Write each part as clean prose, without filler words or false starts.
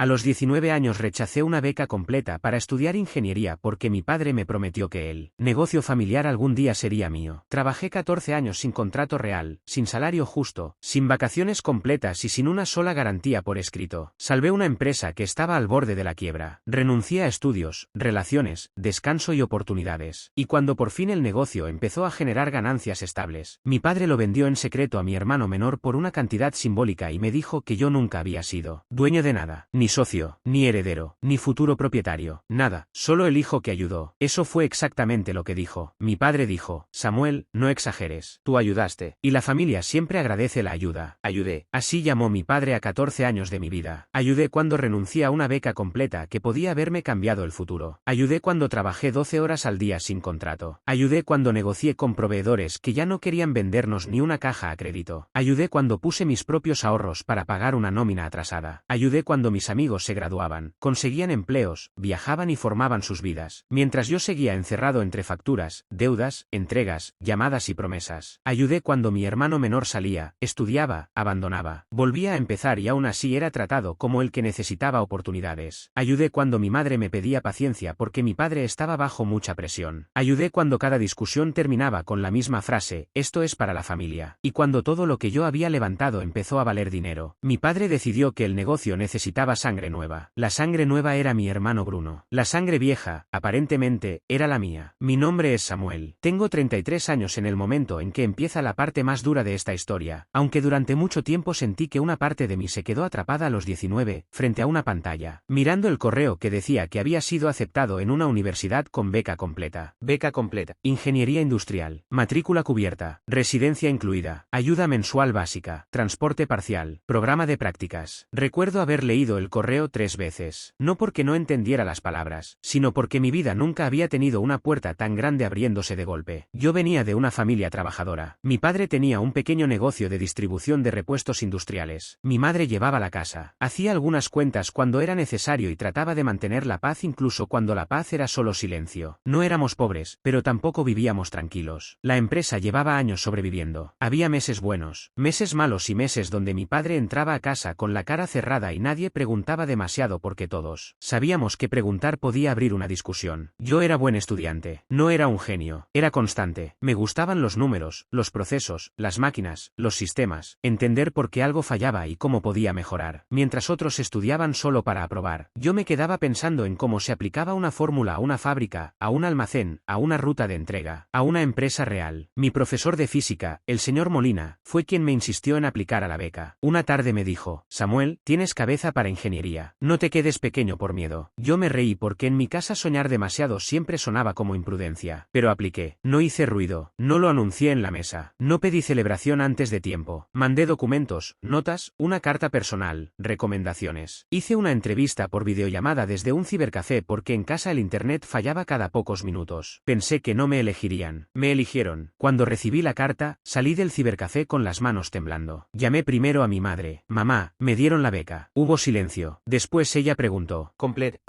A los 19 años rechacé una beca completa para estudiar ingeniería porque mi padre me prometió que el negocio familiar algún día sería mío. Trabajé 14 años sin contrato real, sin salario justo, sin vacaciones completas y sin una sola garantía por escrito. Salvé una empresa que estaba al borde de la quiebra. Renuncié a estudios, relaciones, descanso y oportunidades. Y cuando por fin el negocio empezó a generar ganancias estables, mi padre lo vendió en secreto a mi hermano menor por una cantidad simbólica y me dijo que yo nunca había sido dueño de nada, ni socio, ni heredero, ni futuro propietario, nada, solo el hijo que ayudó. Eso fue exactamente lo que dijo. Mi padre dijo: Samuel, no exageres, tú ayudaste, y la familia siempre agradece la ayuda. Ayudé. Así llamó mi padre a 14 años de mi vida. Ayudé cuando renuncié a una beca completa que podía haberme cambiado el futuro. Ayudé cuando trabajé 12 horas al día sin contrato. Ayudé cuando negocié con proveedores que ya no querían vendernos ni una caja a crédito. Ayudé cuando puse mis propios ahorros para pagar una nómina atrasada. Ayudé cuando mis amigos se graduaban, conseguían empleos, viajaban y formaban sus vidas, mientras yo seguía encerrado entre facturas, deudas, entregas, llamadas y promesas. Ayudé cuando mi hermano menor salía, estudiaba, abandonaba, volvía a empezar y aún así era tratado como el que necesitaba oportunidades. Ayudé cuando mi madre me pedía paciencia porque mi padre estaba bajo mucha presión. Ayudé cuando cada discusión terminaba con la misma frase: esto es para la familia. Y cuando todo lo que yo había levantado empezó a valer dinero. Mi padre decidió que el negocio necesitaba sangre nueva. La sangre nueva era mi hermano Bruno. La sangre vieja, aparentemente, era la mía. Mi nombre es Samuel. Tengo 33 años en el momento en que empieza la parte más dura de esta historia, aunque durante mucho tiempo sentí que una parte de mí se quedó atrapada a los 19, frente a una pantalla, mirando el correo que decía que había sido aceptado en una universidad con beca completa. Beca completa. Ingeniería industrial. Matrícula cubierta. Residencia incluida. Ayuda mensual básica. Transporte parcial. Programa de prácticas. Recuerdo haber leído el correo 3 veces. No porque no entendiera las palabras, sino porque mi vida nunca había tenido una puerta tan grande abriéndose de golpe. Yo venía de una familia trabajadora. Mi padre tenía un pequeño negocio de distribución de repuestos industriales. Mi madre llevaba la casa. Hacía algunas cuentas cuando era necesario y trataba de mantener la paz incluso cuando la paz era solo silencio. No éramos pobres, pero tampoco vivíamos tranquilos. La empresa llevaba años sobreviviendo. Había meses buenos, meses malos y meses donde mi padre entraba a casa con la cara cerrada y nadie preguntaba demasiado porque todos sabíamos que preguntar podía abrir una discusión. Yo era buen estudiante. No era un genio. Era constante. Me gustaban los números, los procesos, las máquinas, los sistemas, entender por qué algo fallaba y cómo podía mejorar. Mientras otros estudiaban solo para aprobar, yo me quedaba pensando en cómo se aplicaba una fórmula a una fábrica, a un almacén, a una ruta de entrega, a una empresa real. Mi profesor de física, el señor Molina, fue quien me insistió en aplicar a la beca. Una tarde me dijo: Samuel, tienes cabeza para ingeniería. No te quedes pequeño por miedo. Yo me reí porque en mi casa soñar demasiado siempre sonaba como imprudencia. Pero apliqué. No hice ruido. No lo anuncié en la mesa. No pedí celebración antes de tiempo. Mandé documentos, notas, una carta personal, recomendaciones. Hice una entrevista por videollamada desde un cibercafé porque en casa el internet fallaba cada pocos minutos. Pensé que no me elegirían. Me eligieron. Cuando recibí la carta, salí del cibercafé con las manos temblando. Llamé primero a mi madre. Mamá, me dieron la beca. Hubo silencio. Después ella preguntó: Complet.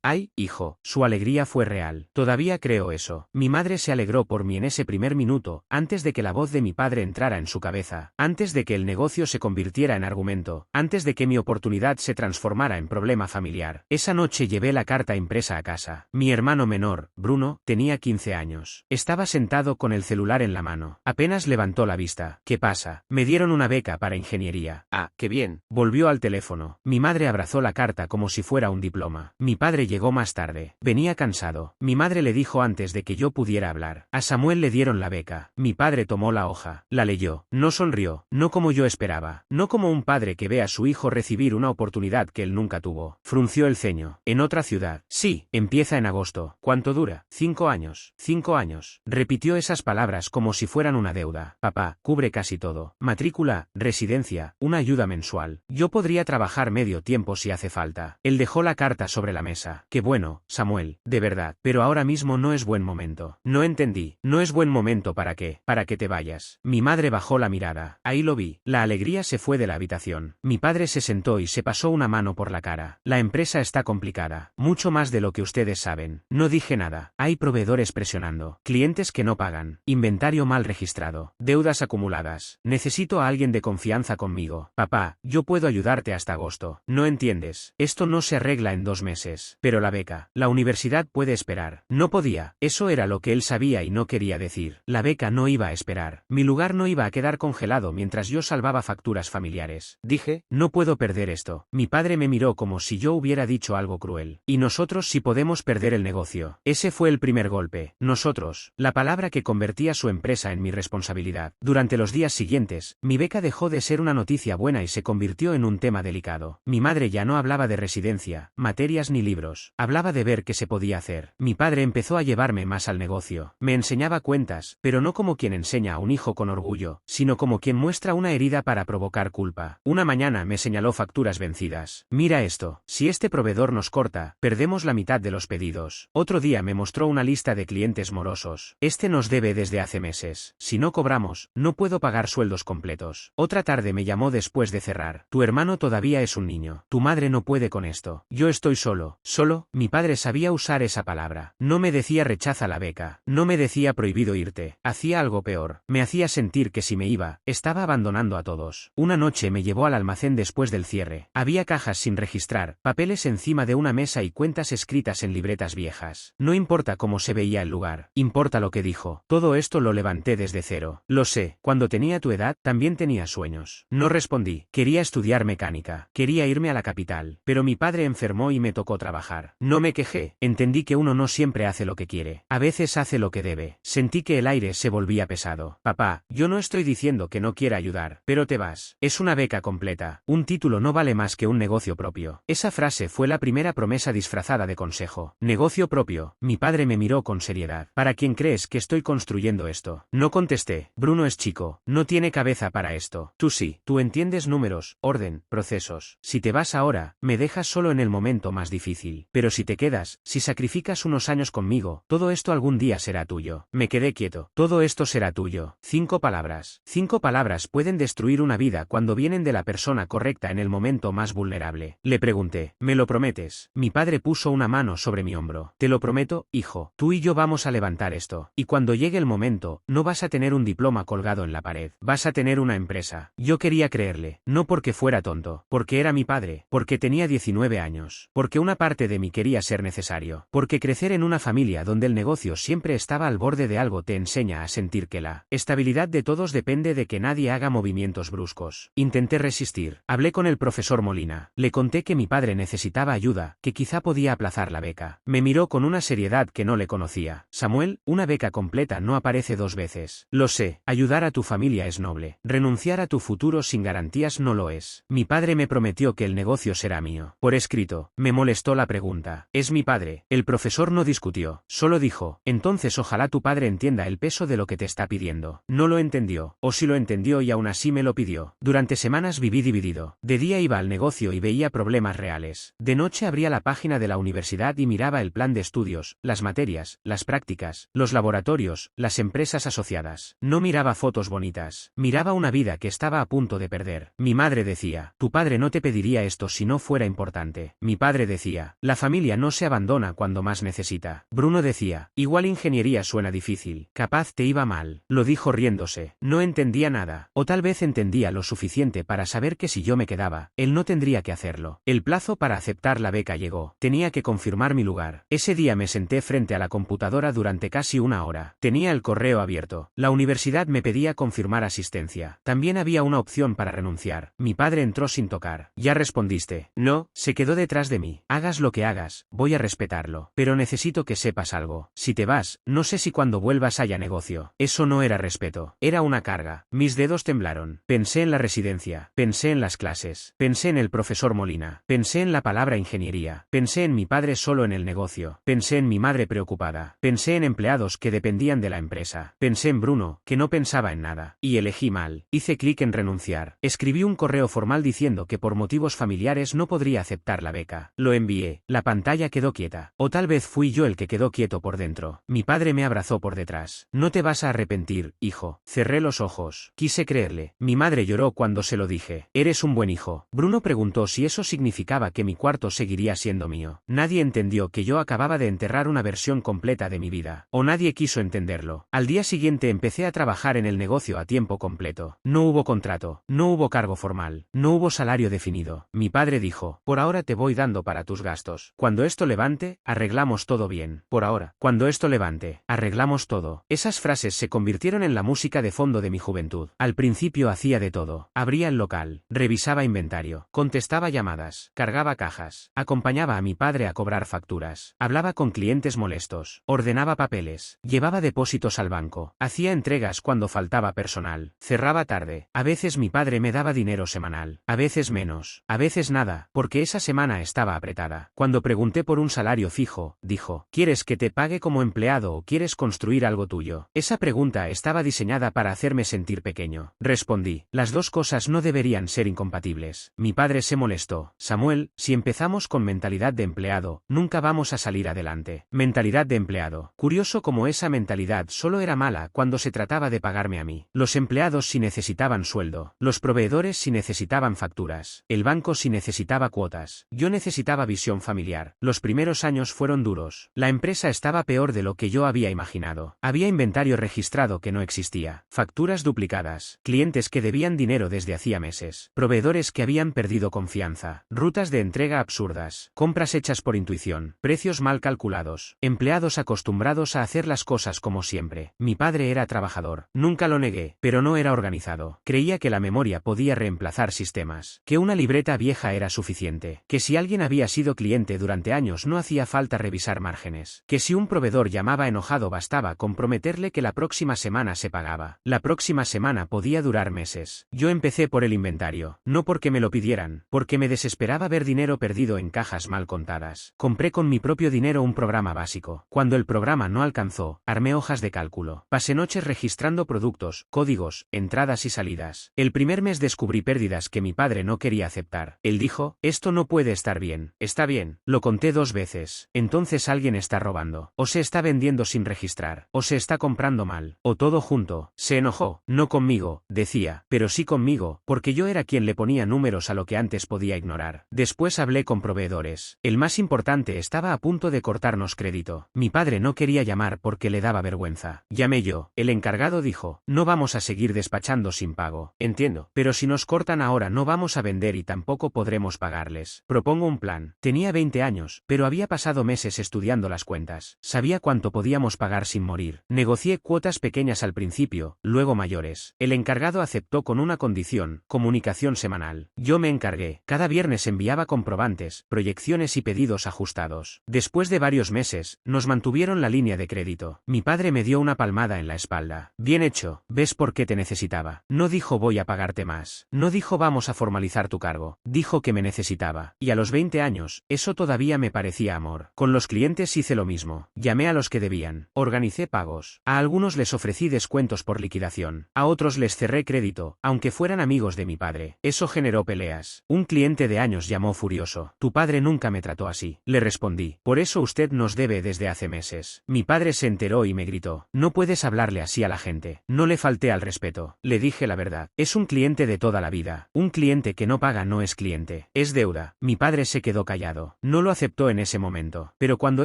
Ay, hijo. Su alegría fue real. Todavía creo eso. Mi madre se alegró por mí en ese primer minuto, antes de que la voz de mi padre entrara en su cabeza, antes de que el negocio se convirtiera en argumento, antes de que mi oportunidad se transformara en problema familiar. Esa noche llevé la carta impresa a casa. Mi hermano menor, Bruno, tenía 15 años. Estaba sentado con el celular en la mano. Apenas levantó la vista. ¿Qué pasa? Me dieron una beca para ingeniería. Ah, qué bien. Volvió al teléfono. Mi madre abrazó la carta como si fuera un diploma. Mi padre llegó más tarde. Venía cansado. Mi madre le dijo antes de que yo pudiera hablar: a Samuel le dieron la beca. Mi padre tomó la hoja. La leyó. No sonrió. No como yo esperaba. No como un padre que ve a su hijo recibir una oportunidad que él nunca tuvo. Frunció el ceño. En otra ciudad. Sí, empieza en agosto. ¿Cuánto dura? 5 años. 5 años. Repitió esas palabras como si fueran una deuda. Papá, cubre casi todo. Matrícula, residencia, una ayuda mensual. Yo podría trabajar medio tiempo si hace falta. Él dejó la carta sobre la mesa. Qué bueno, Samuel, de verdad. Pero ahora mismo no es buen momento. No entendí. No es buen momento ¿para qué? Para que te vayas. Mi madre bajó la mirada. Ahí lo vi. La alegría se fue de la habitación. Mi padre se sentó y se pasó una mano por la cara. La empresa está complicada. Mucho más de lo que ustedes saben. No dije nada. Hay proveedores presionando. Clientes que no pagan. Inventario mal registrado. Deudas acumuladas. Necesito a alguien de confianza conmigo. Papá, yo puedo ayudarte hasta agosto. No entiendes, esto no se arregla en 2 meses. Pero la beca, la universidad puede esperar. No podía, eso era lo que él sabía y no quería decir. La beca no iba a esperar. Mi lugar no iba a quedar congelado mientras yo salvaba facturas familiares. Dije, no puedo perder esto. Mi padre me miró como si yo hubiera dicho algo cruel. Y nosotros sí podemos perder el negocio. Ese fue el primer golpe. Nosotros, la palabra que convertía su empresa en mi responsabilidad. Durante los días siguientes, mi beca dejó de ser una noticia buena y se convirtió en un tema delicado. Mi madre ya no hablaba de residencia, materias ni libros. Hablaba de ver qué se podía hacer. Mi padre empezó a llevarme más al negocio. Me enseñaba cuentas, pero no como quien enseña a un hijo con orgullo, sino como quien muestra una herida para provocar culpa. Una mañana me señaló facturas vencidas. Mira esto, si este proveedor nos corta, perdemos la mitad de los pedidos. Otro día me mostró una lista de clientes morosos. Este nos debe desde hace meses. Si no cobramos, no puedo pagar sueldos completos. Otra tarde me llamó después de cerrar. Tu hermano todavía es un niño. Tu madre no puede con esto. Yo estoy solo. Solo, mi padre sabía usar esa palabra. No me decía rechaza la beca. No me decía prohibido irte. Hacía algo peor. Me hacía sentir que si me iba, estaba abandonando a todos. Una noche me llevó al almacén después del cierre. Había cajas sin registrar, papeles encima de una mesa y cuentas escritas en libretas viejas. No importa cómo se veía el lugar, importa lo que dijo. Todo esto lo levanté desde cero. Lo sé, cuando tenía tu edad, también tenía sueños. No respondí. Quería estudiar mecánica. Quería irme a la capital. Pero mi padre enfermó y me tocó trabajar. No me quejé. Entendí que uno no siempre hace lo que quiere. A veces hace lo que debe. Sentí que el aire se volvía pesado. Papá, yo no estoy diciendo que no quiera ayudar, pero te vas. Es una beca completa. Un título no vale más que un negocio propio. Esa frase fue la primera promesa disfrazada de consejo. Negocio propio. Mi padre me miró con seriedad. ¿Para quién crees que estoy construyendo esto? No contesté. Bruno es chico. No tiene cabeza para esto. Tú sí. Tú entiendes números, orden, procesos. Si te vas ahora, me dejas solo en el momento más difícil. Pero si te quedas, si sacrificas unos años conmigo, todo esto algún día será tuyo. Me quedé quieto. Todo esto será tuyo. 5 palabras. 5 palabras pueden destruir una vida cuando vienen de la persona correcta en el momento más vulnerable. Le pregunté, ¿me lo prometes? Mi padre puso una mano sobre mi hombro. Te lo prometo, hijo. Tú y yo vamos a levantar esto. Y cuando llegue el momento, no vas a tener un diploma colgado en la pared. Vas a tener una empresa. Yo quería creerle. No porque fuera tonto. Porque era mi padre. Porque tenía 19 años. Porque una parte de mí quería ser necesario. Porque crecer en una familia donde el negocio siempre estaba al borde de algo te enseña a sentir que la estabilidad de todos depende de que nadie haga movimientos bruscos. Intenté resistir. Hablé con el profesor Molina. Le conté que mi padre necesitaba ayuda, que quizá podía aplazar la beca. Me miró con una seriedad que no le conocía. Samuel, una beca completa no aparece 2 veces. Lo sé, ayudar a tu familia es noble. Renunciar a tu futuro sin garantías no lo es. Mi padre me prometió que el negocio será mío. Por escrito, me molestó la pregunta. Es mi padre. El profesor no discutió. Solo dijo, entonces ojalá tu padre entienda el peso de lo que te está pidiendo. No lo entendió. O si lo entendió y aún así me lo pidió. Durante semanas viví dividido. De día iba al negocio y veía problemas reales. De noche abría la página de la universidad y miraba el plan de estudios, las materias, las prácticas, los laboratorios, las empresas asociadas. No miraba fotos bonitas. Miraba una vida que estaba a punto de perder. Mi madre decía, tu padre no te pediría esto si no fuera importante. Mi padre decía, la familia no se abandona cuando más necesita. Bruno decía, igual ingeniería suena difícil. Capaz te iba mal. Lo dijo riéndose. No entendía nada. O tal vez entendía lo suficiente para saber que si yo me quedaba, él no tendría que hacerlo. El plazo para aceptar la beca llegó. Tenía que confirmar mi lugar. Ese día me senté frente a la computadora durante casi una hora. Tenía el correo abierto. La universidad me pedía confirmar asistencia. También había una opción para renunciar. Mi padre entró sin tocar. ¿Ya respondiste? No, se quedó detrás de mí. Hagas lo que hagas, voy a respetarlo. Pero necesito que sepas algo. Si te vas, no sé si cuando vuelvas haya negocio. Eso no era respeto. Era una carga. Mis dedos temblaron. Pensé en la residencia. Pensé en las clases. Pensé en el profesor Molina. Pensé en la palabra ingeniería. Pensé en mi padre solo en el negocio. Pensé en mi madre preocupada. Pensé en empleados que dependían de la empresa. Pensé en Bruno, que no pensaba en nada. Y elegí mal. Hice clic en renunciar. Escribí un correo formal diciendo que por motivos familiares no podría aceptar la beca. Lo envié. La pantalla quedó quieta. O tal vez fui yo el que quedó quieto por dentro. Mi padre me abrazó por detrás. No te vas a arrepentir, hijo. Cerré los ojos. Quise creerle. Mi madre lloró cuando se lo dije. Eres un buen hijo. Bruno preguntó si eso significaba que mi cuarto seguiría siendo mío. Nadie entendió que yo acababa de enterrar una versión completa de mi vida. O nadie quiso entenderlo. Al día siguiente empecé a trabajar en el negocio a tiempo completo. No hubo contrato. No hubo cargo formal. No hubo salario definido. Mi Mi padre dijo, por ahora te voy dando para tus gastos. Cuando esto levante, arreglamos todo bien. Por ahora. Cuando esto levante, arreglamos todo. Esas frases se convirtieron en la música de fondo de mi juventud. Al principio hacía de todo. Abría el local, revisaba inventario, contestaba llamadas, cargaba cajas, acompañaba a mi padre a cobrar facturas, hablaba con clientes molestos, ordenaba papeles, llevaba depósitos al banco, hacía entregas cuando faltaba personal, cerraba tarde. A veces mi padre me daba dinero semanal, a veces menos, a veces nada, porque esa semana estaba apretada. Cuando pregunté por un salario fijo, dijo, ¿quieres que te pague como empleado o quieres construir algo tuyo? Esa pregunta estaba diseñada para hacerme sentir pequeño. Respondí, las dos cosas no deberían ser incompatibles. Mi padre se molestó. Samuel, si empezamos con mentalidad de empleado, nunca vamos a salir adelante. Mentalidad de empleado. Curioso como esa mentalidad solo era mala cuando se trataba de pagarme a mí. Los empleados si necesitaban sueldo, los proveedores si necesitaban facturas, el banco si necesitaba cuotas. Yo necesitaba visión familiar. Los primeros años fueron duros. La empresa estaba peor de lo que yo había imaginado. Había inventario registrado que no existía, facturas duplicadas, clientes que debían dinero desde hacía meses, proveedores que habían perdido confianza, rutas de entrega absurdas, compras hechas por intuición, precios mal calculados, empleados acostumbrados a hacer las cosas como siempre. Mi padre era trabajador, nunca lo negué, pero no era organizado. Creía que la memoria podía reemplazar sistemas, que una libreta vieja era suficiente, que si alguien había sido cliente durante años no hacía falta revisar márgenes, que si un proveedor llamaba enojado bastaba con prometerle que la próxima semana se pagaba. La próxima semana podía durar meses. Yo empecé por el inventario, no porque me lo pidieran, porque me desesperaba ver dinero perdido en cajas mal contadas. Compré con mi propio dinero un programa básico. Cuando el programa no alcanzó, armé hojas de cálculo. Pasé noches registrando productos, códigos, entradas y salidas. El primer mes descubrí pérdidas que mi padre no quería aceptar. Él dijo, esto no puede estar bien. Está bien. Lo conté 2 veces. Entonces alguien está robando. O se está vendiendo sin registrar. O se está comprando mal. O todo junto. Se enojó. No conmigo, decía, pero sí conmigo, porque yo era quien le ponía números a lo que antes podía ignorar. Después hablé con proveedores. El más importante estaba a punto de cortarnos crédito. Mi padre no quería llamar porque le daba vergüenza. Llamé yo. El encargado dijo, no vamos a seguir despachando sin pago. Entiendo, pero si nos cortan ahora no vamos a vender y tampoco podremos pagarles. Propongo un plan. Tenía 20 años, pero había pasado meses estudiando las cuentas. Sabía cuánto podíamos pagar sin morir. Negocié cuotas pequeñas al principio, luego mayores. El encargado aceptó con una condición, comunicación semanal. Yo me encargué. Cada viernes enviaba comprobantes, proyecciones y pedidos ajustados. Después de varios meses, nos mantuvieron la línea de crédito. Mi padre me dio una palmada en la espalda. Bien hecho, ¿ves por qué te necesitaba? No dijo voy a pagarte más. No dijo vamos a formalizar tu cargo. Dijo que me necesitaba. Y a los 20 años, eso todavía me parecía amor. Con los clientes hice lo mismo. Llamé a los que debían. Organicé pagos. A algunos les ofrecí descuentos por liquidación. A otros les cerré crédito, aunque fueran amigos de mi padre. Eso generó peleas. Un cliente de años llamó furioso. Tu padre nunca me trató así. Le respondí. Por eso usted nos debe desde hace meses. Mi padre se enteró y me gritó. No puedes hablarle así a la gente. No le falté al respeto. Le dije la verdad. Es un cliente de toda la vida. Un cliente que no paga no es cliente. Es deuda. Mi padre se quedó callado. No lo aceptó en ese momento. Pero cuando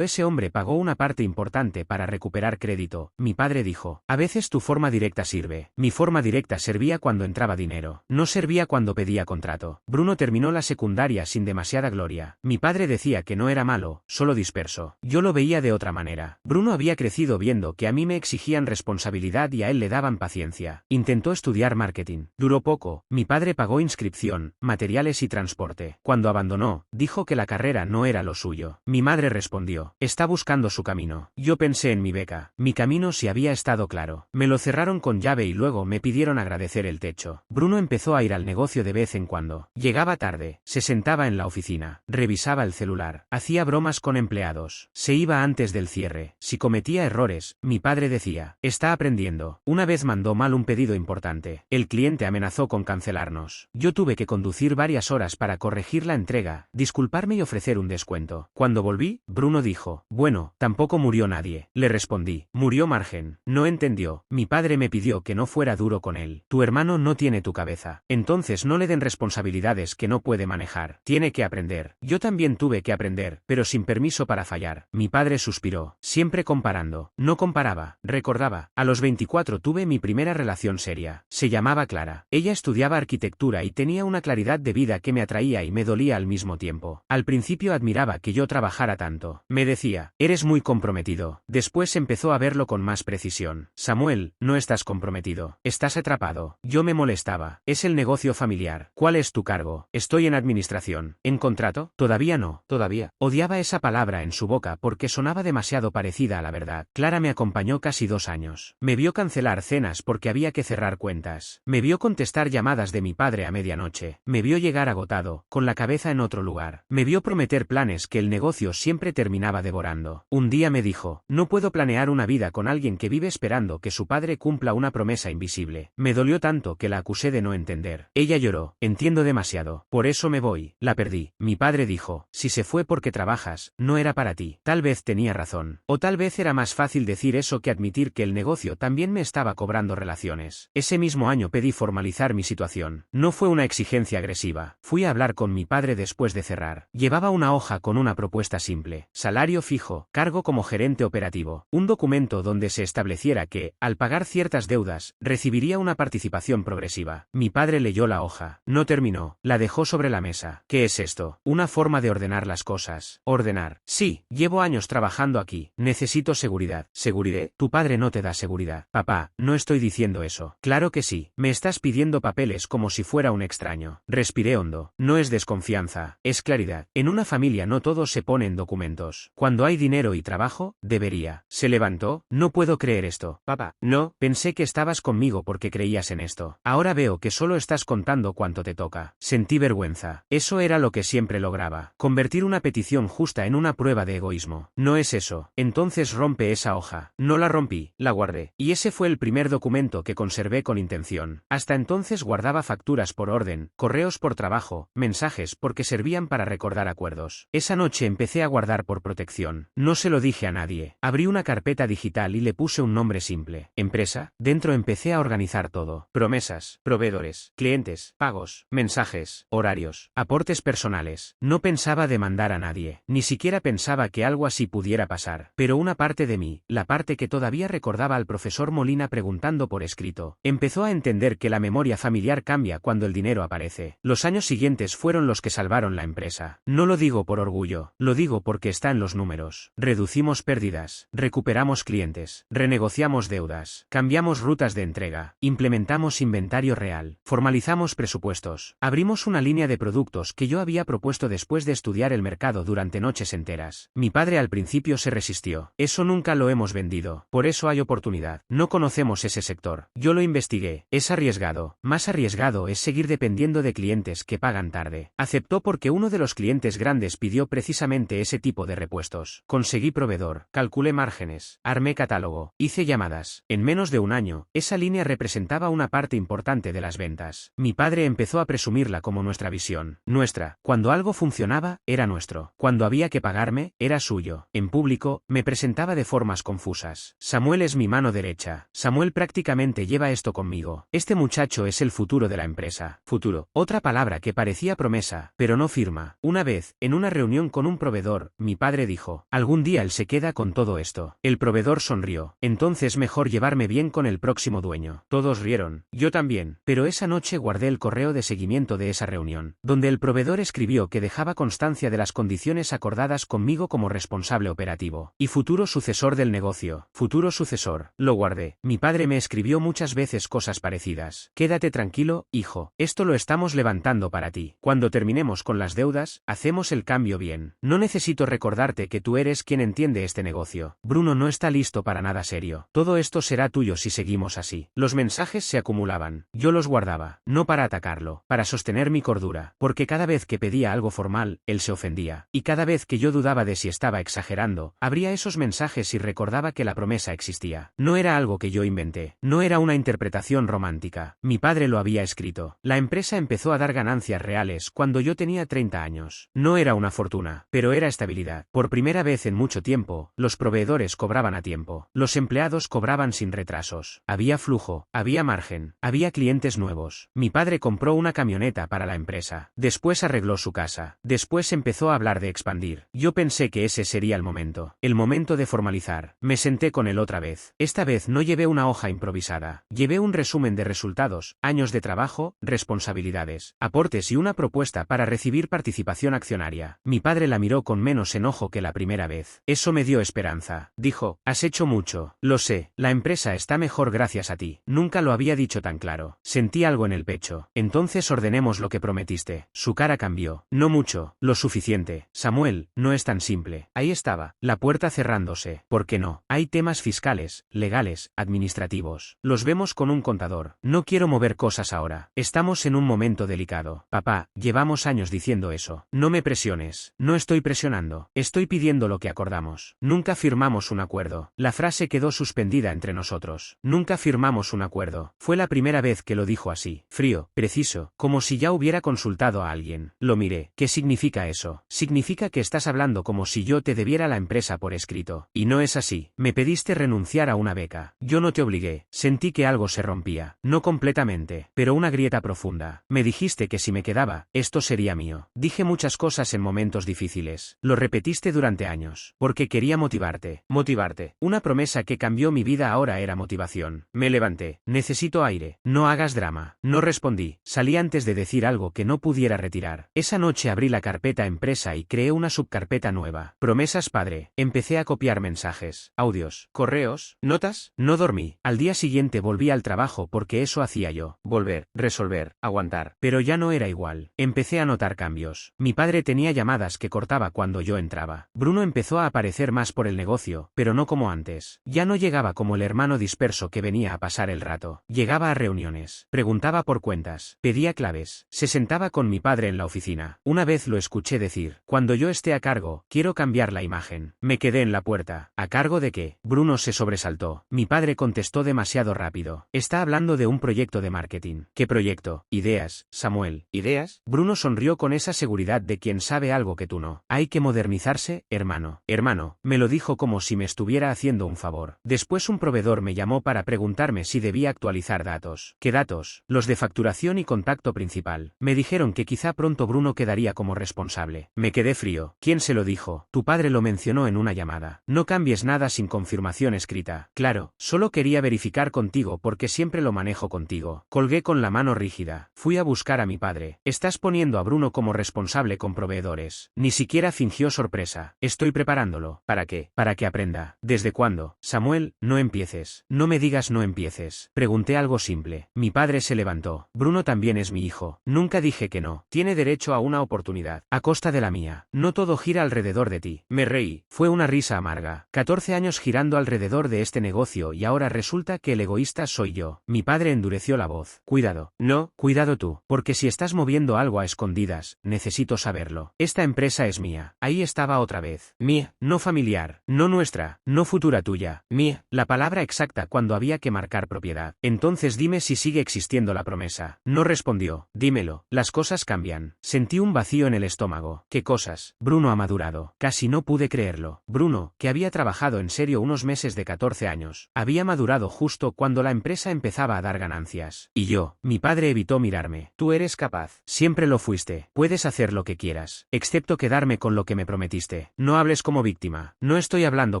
ese hombre pagó una parte importante para recuperar crédito, mi padre dijo, a veces tu forma directa sirve. Mi forma directa servía cuando entraba dinero. No servía cuando pedía contrato. Bruno terminó la secundaria sin demasiada gloria. Mi padre decía que no era malo, solo disperso. Yo lo veía de otra manera. Bruno había crecido viendo que a mí me exigían responsabilidad y a él le daban paciencia. Intentó estudiar marketing. Duró poco. Mi padre pagó inscripción, materiales y transporte. Cuando abandonó, dijo que la carrera no era lo suyo. Mi madre respondió, está buscando su camino. Yo pensé en mi beca. Mi camino sí había estado claro. Me lo cerraron con llave y luego me pidieron agradecer el techo. Bruno empezó a ir al negocio de vez en cuando. Llegaba tarde, se sentaba en la oficina, revisaba el celular, hacía bromas con empleados, se iba antes del cierre. Si cometía errores, mi padre decía, está aprendiendo. Una vez mandó mal un pedido importante. El cliente amenazó con cancelarnos. Yo tuve que conducir varias horas para corregir la entrega, disculparme y ofrecer un descuento. Cuando volví, Bruno dijo, bueno, tampoco murió nadie. Le respondí, murió margen. No entendió. Mi padre me pidió que no fuera duro con él. Tu hermano no tiene tu cabeza. Entonces no le den responsabilidades que no puede manejar. Tiene que aprender. Yo también tuve que aprender, pero sin permiso para fallar. Mi padre suspiró, siempre comparando. No comparaba, recordaba. A los 24 tuve mi primera relación seria. Se llamaba Clara. Ella estudiaba arquitectura y tenía una claridad de vida que me atraía y me dolía al mismo tiempo. Al principio admiraba que yo trabajara tanto. Me decía, eres muy comprometido. Después empezó a verlo con más precisión. Samuel, no estás comprometido. Estás atrapado. Yo me molestaba. Es el negocio familiar. ¿Cuál es tu cargo? Estoy en administración. ¿En contrato? Todavía no. Todavía. Odiaba esa palabra en su boca porque sonaba demasiado parecida a la verdad. Clara me acompañó casi 2 años. Me vio cancelar cenas porque había que cerrar cuentas. Me vio contestar llamadas de mi padre a medianoche. Me vio llegar agotado, con la cabeza en otro lugar. Me vio prometer planes que el negocio siempre terminaba devorando. Un día me dijo, no puedo planear una vida con alguien que vive esperando que su padre cumpla una promesa invisible. Me dolió tanto que la acusé de no entender. Ella lloró, entiendo demasiado. Por eso me voy. La perdí. Mi padre dijo, si se fue porque trabajas, no era para ti. Tal vez tenía razón. O tal vez era más fácil decir eso que admitir que el negocio también me estaba cobrando relaciones. Ese mismo año pedí formalizar mi situación. No fue una exigencia agresiva. Fui a hablar con mi padre después de cerrar. Llevaba una hoja con una propuesta simple. Salario fijo, cargo como gerente operativo. Un documento donde se estableciera que, al pagar ciertas deudas, recibiría una participación progresiva. Mi padre leyó la hoja. No terminó. La dejó sobre la mesa. ¿Qué es esto? Una forma de ordenar las cosas. Ordenar. Sí, llevo años trabajando aquí. Necesito seguridad. ¿Seguridad? Tu padre no te da seguridad. Papá, no estoy diciendo eso. Claro que sí. Me estás pidiendo papeles como si fuera un extraño. Respiré hondo. No es desconfianza, es claridad. En una familia no todo se pone en documentos. Cuando hay dinero y trabajo, debería. Se levantó. No puedo creer esto. Papá, no, pensé que estabas conmigo porque creías en esto. Ahora veo que solo estás contando cuánto te toca. Sentí vergüenza. Eso era lo que siempre lograba. Convertir una petición justa en una prueba de egoísmo. No es eso. Entonces rompe esa hoja. No la rompí, la guardé. Y ese fue el primer documento que conservé con intención. Hasta entonces guardaba facturas por orden, correos por trabajo, mensajes porque servían para recordar acuerdos. Esa noche empecé a guardar por protección. No se lo dije a nadie. Abrí una carpeta digital y le puse un nombre simple. Empresa. Dentro empecé a organizar todo. Promesas, proveedores, clientes, pagos, mensajes, horarios, aportes personales. No pensaba demandar a nadie. Ni siquiera pensaba que algo así pudiera pasar. Pero una parte de mí, la parte que todavía recordaba al profesor Molina preguntando por escrito, empezó a entender que la memoria familiar cambia cuando el dinero aparece. Los años siguientes fueron los que salvaron la empresa. No lo digo por orgullo, lo digo porque está en los números. Reducimos pérdidas, recuperamos clientes, renegociamos deudas, cambiamos rutas de entrega, implementamos inventario real, formalizamos presupuestos, abrimos una línea de productos que yo había propuesto después de estudiar el mercado durante noches enteras. Mi padre al principio se resistió. Eso nunca lo hemos vendido, por eso hay oportunidad. No conocemos ese sector. Yo lo investigué. Es arriesgado. Más arriesgado es seguir dependiendo de clientes que pagan tarde. Aceptó porque uno de los clientes grandes pidió precisamente ese tipo de repuestos. Conseguí proveedor, calculé márgenes, armé catálogo, hice llamadas. En menos de un año, esa línea representaba una parte importante de las ventas. Mi padre empezó a presumirla como nuestra visión. Nuestra. Cuando algo funcionaba, era nuestro. Cuando había que pagarme, era suyo. En público, me presentaba de formas confusas. Samuel es mi mano derecha. Samuel prácticamente lleva esto conmigo. Este muchacho es el futuro de la empresa. Futuro. Otra palabra que parecía promesa, pero no firma. Una vez, en una reunión con un proveedor, mi padre dijo, algún día él se queda con todo esto. El proveedor sonrió. Entonces mejor llevarme bien con el próximo dueño. Todos rieron. Yo también. Pero esa noche guardé el correo de seguimiento de esa reunión, donde el proveedor escribió que dejaba constancia de las condiciones acordadas conmigo como responsable operativo. Y futuro sucesor del negocio. Futuro sucesor. Lo guardé. Mi padre me escribió muchas veces cosas parecidas. Quédate tranquilo, hijo. Esto lo estamos levantando para ti. Cuando terminemos con las deudas, hacemos el cambio bien. No necesito recordarte que tú eres quien entiende este negocio. Bruno no está listo para nada serio. Todo esto será tuyo si seguimos así. Los mensajes se acumulaban. Yo los guardaba. No para atacarlo, para sostener mi cordura. Porque cada vez que pedía algo formal, él se ofendía. Y cada vez que yo dudaba de si estaba exagerando, abría esos mensajes y recordaba que la promesa existía. No era algo que yo inventé. No era una interpretación romántica. Mi padre lo había escrito. La empresa empezó a dar ganancias reales cuando yo tenía 30 años. No era una fortuna, pero era estabilidad. Por primera vez en mucho tiempo, los proveedores cobraban a tiempo. Los empleados cobraban sin retrasos. Había flujo, había margen, había clientes nuevos. Mi padre compró una camioneta para la empresa. Después arregló su casa. Después empezó a hablar de expandir. Yo pensé que ese sería el momento. El momento de formalizar. Me senté con él otra vez. Esta vez no llevé una hoja improvisada. Llevé un resumen de resultados, años de trabajo, responsabilidades, aportes lotes y una propuesta para recibir participación accionaria. Mi padre la miró con menos enojo que la primera vez. Eso me dio esperanza. Dijo, has hecho mucho. Lo sé, la empresa está mejor gracias a ti. Nunca lo había dicho tan claro. Sentí algo en el pecho. Entonces ordenemos lo que prometiste. Su cara cambió. No mucho, lo suficiente. Samuel, no es tan simple. Ahí estaba, la puerta cerrándose. ¿Por qué no? Hay temas fiscales, legales, administrativos. Los vemos con un contador. No quiero mover cosas ahora. Estamos en un momento delicado. Papá, llevamos años diciendo eso. No me presiones. No estoy presionando. Estoy pidiendo lo que acordamos. Nunca firmamos un acuerdo. La frase quedó suspendida entre nosotros. Nunca firmamos un acuerdo. Fue la primera vez que lo dijo así. Frío, preciso, como si ya hubiera consultado a alguien. Lo miré. ¿Qué significa eso? Significa que estás hablando como si yo te debiera la empresa por escrito. Y no es así. Me pediste renunciar a una beca. Yo no te obligué. Sentí que algo se rompía. No completamente, pero una grieta profunda. Me dijiste que si me quedaba, esto sería mío. Dije muchas cosas en momentos difíciles. Lo repetiste durante años. Porque quería motivarte. Motivarte. Una promesa que cambió mi vida ahora era motivación. Me levanté. Necesito aire. No hagas drama. No respondí. Salí antes de decir algo que no pudiera retirar. Esa noche abrí la carpeta empresa y creé una subcarpeta nueva. Promesas padre. Empecé a copiar mensajes, audios, correos, notas. No dormí. Al día siguiente volví al trabajo porque eso hacía yo. Volver, resolver, aguantar. Pero ya no era igual. Empecé a notar cambios. Mi padre tenía llamadas que cortaba cuando yo entraba. Bruno empezó a aparecer más por el negocio, pero no como antes. Ya no llegaba como el hermano disperso que venía a pasar el rato. Llegaba a reuniones. Preguntaba por cuentas. Pedía claves. Se sentaba con mi padre en la oficina. Una vez lo escuché decir, cuando yo esté a cargo, quiero cambiar la imagen. Me quedé en la puerta. ¿A cargo de qué? Bruno se sobresaltó. Mi padre contestó demasiado rápido. Está hablando de un proyecto de marketing. ¿Qué proyecto? Ideas, Samuel. ¿Ideas? Bruno sonrió con esa seguridad de quien sabe algo que tú no. Hay que modernizarse, hermano. Hermano, me lo dijo como si me estuviera haciendo un favor. Después un proveedor me llamó para preguntarme si debía actualizar datos. ¿Qué datos? Los de facturación y contacto principal. Me dijeron que quizá pronto Bruno quedaría como responsable. Me quedé frío. ¿Quién se lo dijo? Tu padre lo mencionó en una llamada. No cambies nada sin confirmación escrita. Claro, solo quería verificar contigo porque siempre lo manejo contigo. Colgué con la mano rígida. Fui a buscar a mi padre. Estás poniendo a Bruno como responsable con proveedores. Ni siquiera fingió sorpresa. Estoy preparándolo. ¿Para qué? Para que aprenda. ¿Desde cuándo? Samuel, no empieces. No me digas no empieces. Pregunté algo simple. Mi padre se levantó. Bruno también es mi hijo. Nunca dije que no. Tiene derecho a una oportunidad. A costa de la mía. No todo gira alrededor de ti. Me reí. Fue una risa amarga. 14 años girando alrededor de este negocio y ahora resulta que el egoísta soy yo. Mi padre endureció la voz. Cuidado. No, cuidado tú. Porque si estás moviendo algo a escondidas, necesito saberlo. Esta empresa es mía. Ahí estaba otra vez. Mía, no familiar. No nuestra. No futura tuya. Mía, la palabra exacta cuando había que marcar propiedad. Entonces dime si sigue existiendo la promesa. No respondió. Dímelo. Las cosas cambian. Sentí un vacío en el estómago. ¿Qué cosas? Bruno ha madurado. Casi no pude creerlo. Bruno, que había trabajado en serio unos meses de 14 años, había madurado justo cuando la empresa empezaba a dar ganancias. Y yo, mi padre evitó mirarme. Tú eres capaz. Siempre lo fuiste. Puedes hacer lo que quieras, excepto quedarme con lo que me prometiste. No hables como víctima. No estoy hablando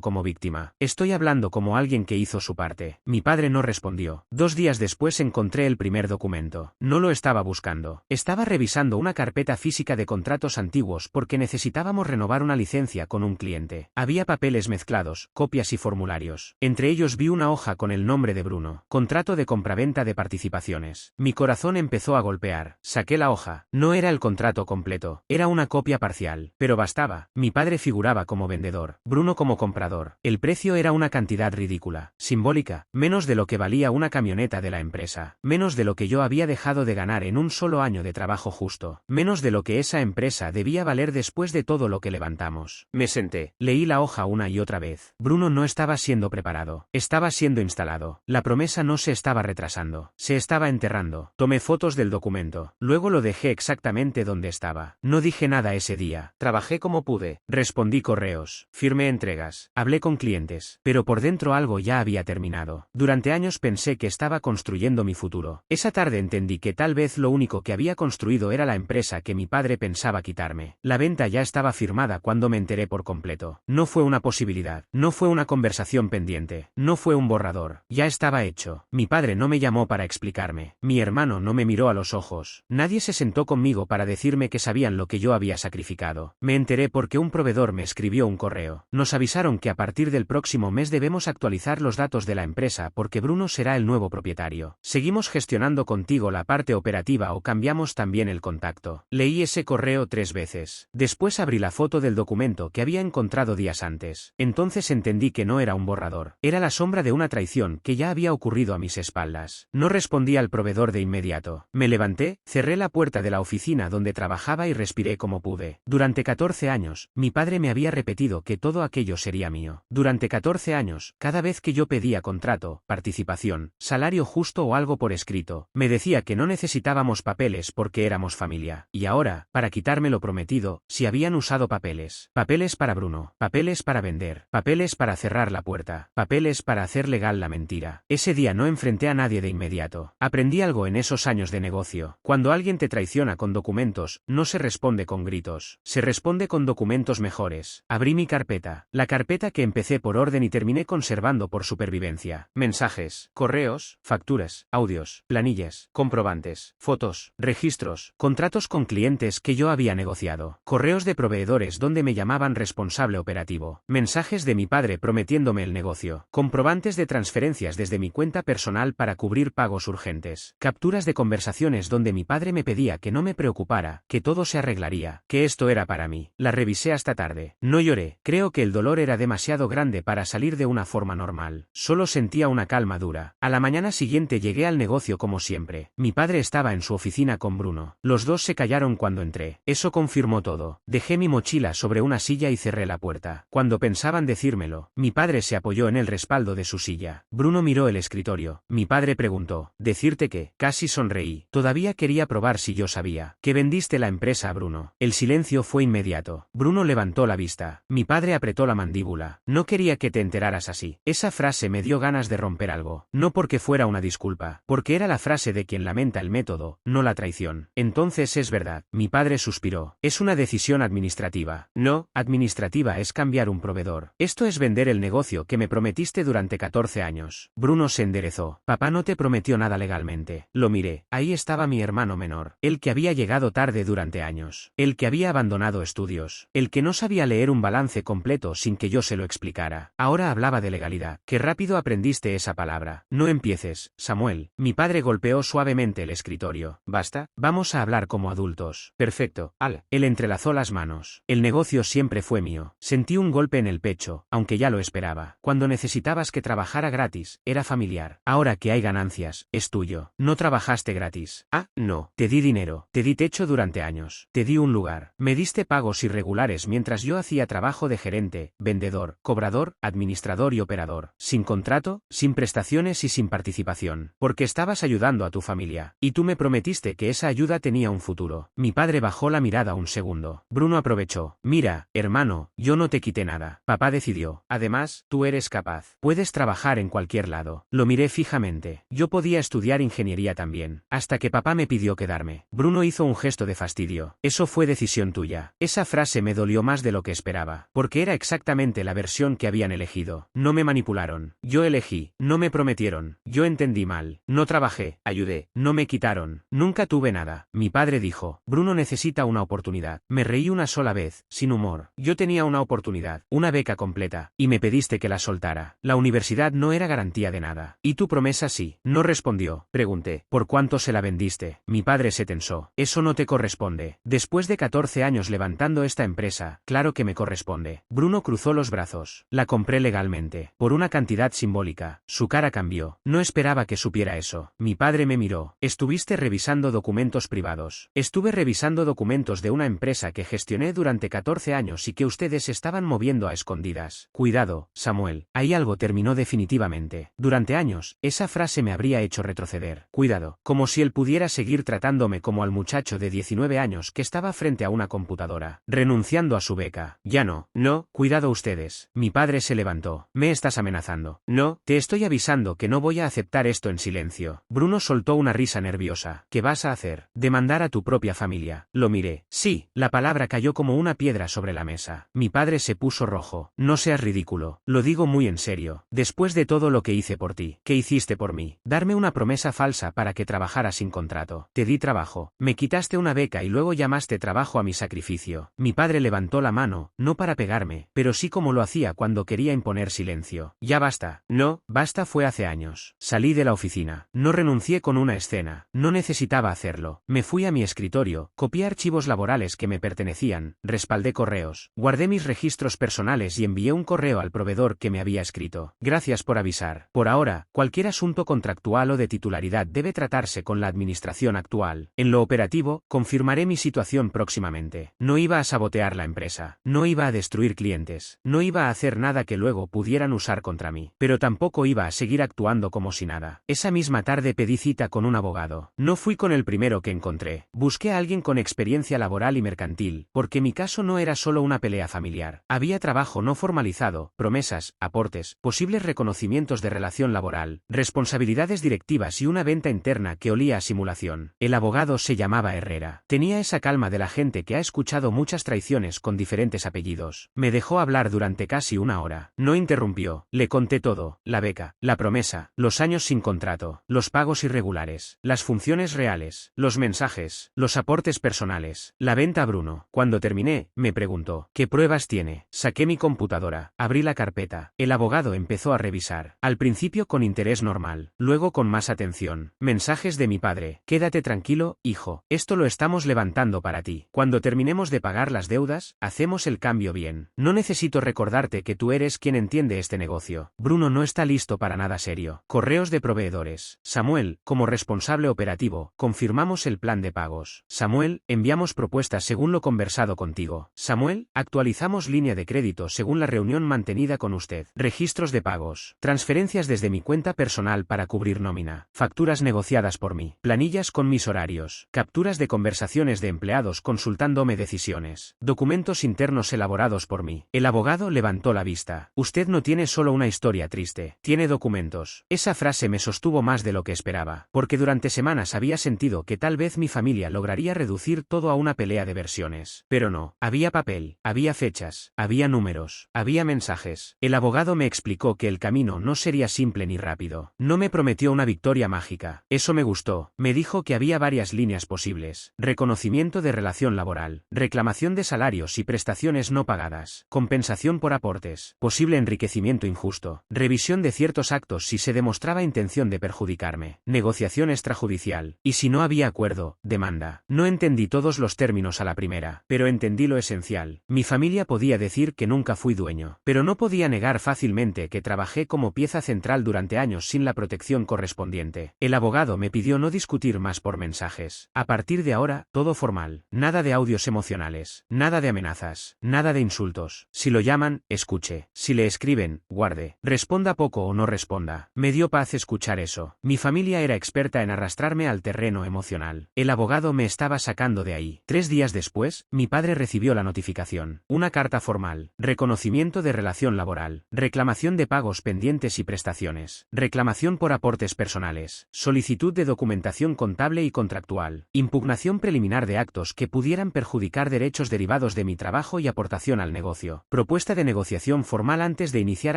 como víctima. Estoy hablando como alguien que hizo su parte. Mi padre no respondió. 2 días después encontré el primer documento. No lo estaba buscando. Estaba revisando una carpeta física de contratos antiguos porque necesitábamos renovar una licencia con un cliente. Había papeles mezclados, copias y formularios. Entre ellos vi una hoja con el nombre de Bruno. Contrato de compraventa de participaciones. Mi corazón empezó a golpear. Saqué la hoja. No era el contrato completo. Era una copia parcial. Pero bastaba. Mi padre figuraba como vendedor. Bruno como comprador. El precio era una cantidad ridícula. Simbólica. Menos de lo que valía una camioneta de la empresa. Menos de lo que yo había dejado de ganar en un solo año de trabajo justo. Menos de lo que esa empresa debía valer después de todo lo que levantamos. Me senté. Leí la hoja una y otra vez. Bruno no estaba siendo preparado. Estaba siendo instalado. La promesa no se estaba retrasando. Se estaba enterrando. Tomé fotos del documento. Luego lo dejé exactamente donde estaba. No dije nada ese día. Trabajé como pude. Respondí correos. Firmé entregas. Hablé con clientes. Pero por dentro algo ya había terminado. Durante años pensé que estaba construyendo mi futuro. Esa tarde entendí que tal vez lo único que había construido era la empresa que mi padre pensaba quitarme. La venta ya estaba firmada cuando me enteré por completo. No fue una posibilidad. No fue una conversación pendiente. No fue un borrador. Ya estaba hecho. Mi padre no me llamó para explicarme. Mi hermano no me miró a los ojos. Nadie Nadie se sentó conmigo para decirme que sabían lo que yo había sacrificado. Me enteré porque un proveedor me escribió un correo. Nos avisaron que a partir del próximo mes debemos actualizar los datos de la empresa porque Bruno será el nuevo propietario. Seguimos gestionando contigo la parte operativa o cambiamos también el contacto. Leí ese correo 3 veces. Después abrí la foto del documento que había encontrado días antes. Entonces entendí que no era un borrador. Era la sombra de una traición que ya había ocurrido a mis espaldas. No respondí al proveedor de inmediato. Me levanté, cerré la puerta de la oficina donde trabajaba y respiré como pude. Durante 14 años, mi padre me había repetido que todo aquello sería mío. Durante 14 años, cada vez que yo pedía contrato, participación, salario justo o algo por escrito, me decía que no necesitábamos papeles porque éramos familia. Y ahora, para quitarme lo prometido, si habían usado papeles. Papeles para Bruno, papeles para vender, papeles para cerrar la puerta, papeles para hacer legal la mentira. Ese día no enfrenté a nadie de inmediato. Aprendí algo en esos años de negocio. Cuando alguien te traiciona con documentos, no se responde con gritos. Se responde con documentos mejores. Abrí mi carpeta. La carpeta que empecé por orden y terminé conservando por supervivencia. Mensajes, correos, facturas, audios, planillas, comprobantes, fotos, registros, contratos con clientes que yo había negociado, correos de proveedores donde me llamaban responsable operativo, mensajes de mi padre prometiéndome el negocio, comprobantes de transferencias desde mi cuenta personal para cubrir pagos urgentes, capturas de conversaciones donde mi padre me pedía que no me preocupara, que todo se arreglaría, que esto era para mí. La revisé hasta tarde. No lloré. Creo que el dolor era demasiado grande para salir de una forma normal. Solo sentía una calma dura. A la mañana siguiente llegué al negocio como siempre. Mi padre estaba en su oficina con Bruno. Los dos se callaron cuando entré. Eso confirmó todo. Dejé mi mochila sobre una silla y cerré la puerta. Cuando pensaban decírmelo, mi padre se apoyó en el respaldo de su silla. Bruno miró el escritorio. Mi padre preguntó, ¿decirte qué? Casi sonreí. Todavía quería probar si yo sabía. Que vendiste la empresa a Bruno. El silencio fue inmediato. Bruno levantó la vista. Mi padre apretó la mandíbula. No quería que te enteraras así. Esa frase me dio ganas de romper algo. No porque fuera una disculpa. Porque era la frase de quien lamenta el método, no la traición. Entonces es verdad. Mi padre suspiró. Es una decisión administrativa. No, administrativa es cambiar un proveedor. Esto es vender el negocio que me prometiste durante 14 años. Bruno se enderezó. Papá no te prometió nada legalmente. Lo miré. Ahí estaba mi hermano menor. El que había llegado tarde durante años. El que había abandonado estudios. El que no sabía leer un balance completo sin que yo se lo explicara. Ahora hablaba de legalidad. Qué rápido aprendiste esa palabra. No empieces, Samuel. Mi padre golpeó suavemente el escritorio. Basta, vamos a hablar como adultos. Perfecto, Al. Él entrelazó las manos. El negocio siempre fue mío. Sentí un golpe en el pecho, aunque ya lo esperaba. Cuando necesitabas que trabajara gratis, era familiar. Ahora que hay ganancias, es tuyo. No trabajaste gratis. Ah, no. Te di dinero. Te di techo durante años. Te di un lugar. Me diste pagos irregulares mientras yo hacía trabajo de gerente, vendedor, cobrador, administrador y operador. Sin contrato, sin prestaciones y sin participación. Porque estabas ayudando a tu familia. Y tú me prometiste que esa ayuda tenía un futuro. Mi padre bajó la mirada un segundo. Bruno aprovechó. Mira, hermano, yo no te quité nada. Papá decidió. Además, tú eres capaz. Puedes trabajar en cualquier lado. Lo miré fijamente. Yo podía estudiar ingeniería también. Hasta que papá me pidió quedarme. Bruno hizo un gesto de fastidio. Eso fue decisión tuya. Esa frase me dolió más de lo que esperaba. Porque era exactamente la versión que habían elegido. No me manipularon. Yo elegí. No me prometieron. Yo entendí mal. No trabajé. Ayudé. No me quitaron. Nunca tuve nada. Mi padre dijo. Bruno necesita una oportunidad. Me reí una sola vez, sin humor. Yo tenía una oportunidad. Una beca completa. Y me pediste que la soltara. La universidad no era garantía de nada. ¿Y tu promesa sí? No respondió. Pregunté. ¿Por cuánto se la vendiste? Mi padre se tensó. Eso no te corresponde. Después de 14 años levantando esta empresa, claro que me corresponde. Bruno cruzó los brazos. La compré legalmente. Por una cantidad simbólica. Su cara cambió. No esperaba que supiera eso. Mi padre me miró. Estuviste revisando documentos privados. Estuve revisando documentos de una empresa que gestioné durante 14 años y que ustedes estaban moviendo a escondidas. Cuidado, Samuel. Ahí algo terminó definitivamente. Durante años, esa frase me habría hecho retroceder. Cuidado. Como si él pudiera seguir tratándome como al muchacho de 19 años que estaba frente a una computadora, renunciando a su beca. Ya no. No, cuidado ustedes. Mi padre se levantó. ¿Me estás amenazando? No, te estoy avisando que no voy a aceptar esto en silencio. Bruno soltó una risa nerviosa. ¿Qué vas a hacer? Demandar a tu propia familia. Lo miré. Sí, la palabra cayó como una piedra sobre la mesa. Mi padre se puso rojo. No seas ridículo. Lo digo muy en serio. Después de todo lo que hice por ti, ¿qué hiciste por mí? Darme una promesa falsa para que trabajara sin contrato. Te di di trabajo. Me quitaste una beca y luego llamaste trabajo a mi sacrificio. Mi padre levantó la mano, no para pegarme, pero sí como lo hacía cuando quería imponer silencio. Ya basta. No, basta fue hace años. Salí de la oficina. No renuncié con una escena. No necesitaba hacerlo. Me fui a mi escritorio, copié archivos laborales que me pertenecían, respaldé correos, guardé mis registros personales y envié un correo al proveedor que me había escrito. Gracias por avisar. Por ahora, cualquier asunto contractual o de titularidad debe tratarse con la administración actual. En lo operativo, confirmaré mi situación próximamente. No iba a sabotear la empresa. No iba a destruir clientes. No iba a hacer nada que luego pudieran usar contra mí. Pero tampoco iba a seguir actuando como si nada. Esa misma tarde pedí cita con un abogado. No fui con el primero que encontré. Busqué a alguien con experiencia laboral y mercantil, porque mi caso no era solo una pelea familiar. Había trabajo no formalizado, promesas, aportes, posibles reconocimientos de relación laboral, responsabilidades directivas y una venta interna que olía a simulación. El abogado se llamaba Herrera. Tenía esa calma de la gente que ha escuchado muchas traiciones con diferentes apellidos. Me dejó hablar durante casi una hora. No interrumpió. Le conté todo: la beca, la promesa, los años sin contrato, los pagos irregulares, las funciones reales, los mensajes, los aportes personales, la venta a Bruno. Cuando terminé, me preguntó: ¿qué pruebas tiene? Saqué mi computadora, abrí la carpeta. El abogado empezó a revisar. Al principio con interés normal, luego con más atención. Mensajes de mi padre: quédate tranquilo, hijo, esto lo estamos levantando para ti. Cuando terminemos de pagar las deudas, hacemos el cambio bien. No necesito recordarte que tú eres quien entiende este negocio. Bruno no está listo para nada serio. Correos de proveedores. Samuel, como responsable operativo, confirmamos el plan de pagos. Samuel, enviamos propuestas según lo conversado contigo. Samuel, actualizamos línea de crédito según la reunión mantenida con usted. Registros de pagos. Transferencias desde mi cuenta personal para cubrir nómina. Facturas negociadas por mí. Planillas con mis horarios. Capturas de conversaciones de empleados consultándome decisiones. Documentos internos elaborados por mí. El abogado levantó la vista. Usted no tiene solo una historia triste, tiene documentos. Esa frase me sostuvo más de lo que esperaba, porque durante semanas había sentido que tal vez mi familia lograría reducir todo a una pelea de versiones. Pero no, había papel, había fechas, había números, había mensajes. El abogado me explicó que el camino no sería simple ni rápido. No me prometió una victoria mágica. Eso me gustó. Me dijo que había varias líneas posibles: reconocimiento de relación laboral, reclamación de salarios y prestaciones no pagadas, compensación por aportes, posible enriquecimiento injusto, revisión de ciertos actos si se demostraba intención de perjudicarme, negociación extrajudicial, y si no había acuerdo, demanda. No entendí todos los términos a la primera, pero entendí lo esencial. Mi familia podía decir que nunca fui dueño, pero no podía negar fácilmente que trabajé como pieza central durante años sin la protección correspondiente. El abogado me pidió no discutir más por mensajes. A partir de ahora, todo formal. Nada de audios emocionales, nada de amenazas, nada de insultos. Si lo llaman, escuche. Si le escriben, guarde. Responda poco o no responda. Me dio paz escuchar eso. Mi familia era experta en arrastrarme al terreno emocional. El abogado me estaba sacando de ahí. 3 días después, mi padre recibió la notificación. Una carta formal. Reconocimiento de relación laboral. Reclamación de pagos pendientes y prestaciones. Reclamación por aportes personales. Solicitud de documentación contable y contractual. Impugnación preliminar de actos que pudieran perjudicar derechos derivados de mi trabajo y aportación al negocio. Propuesta de negociación formal antes de iniciar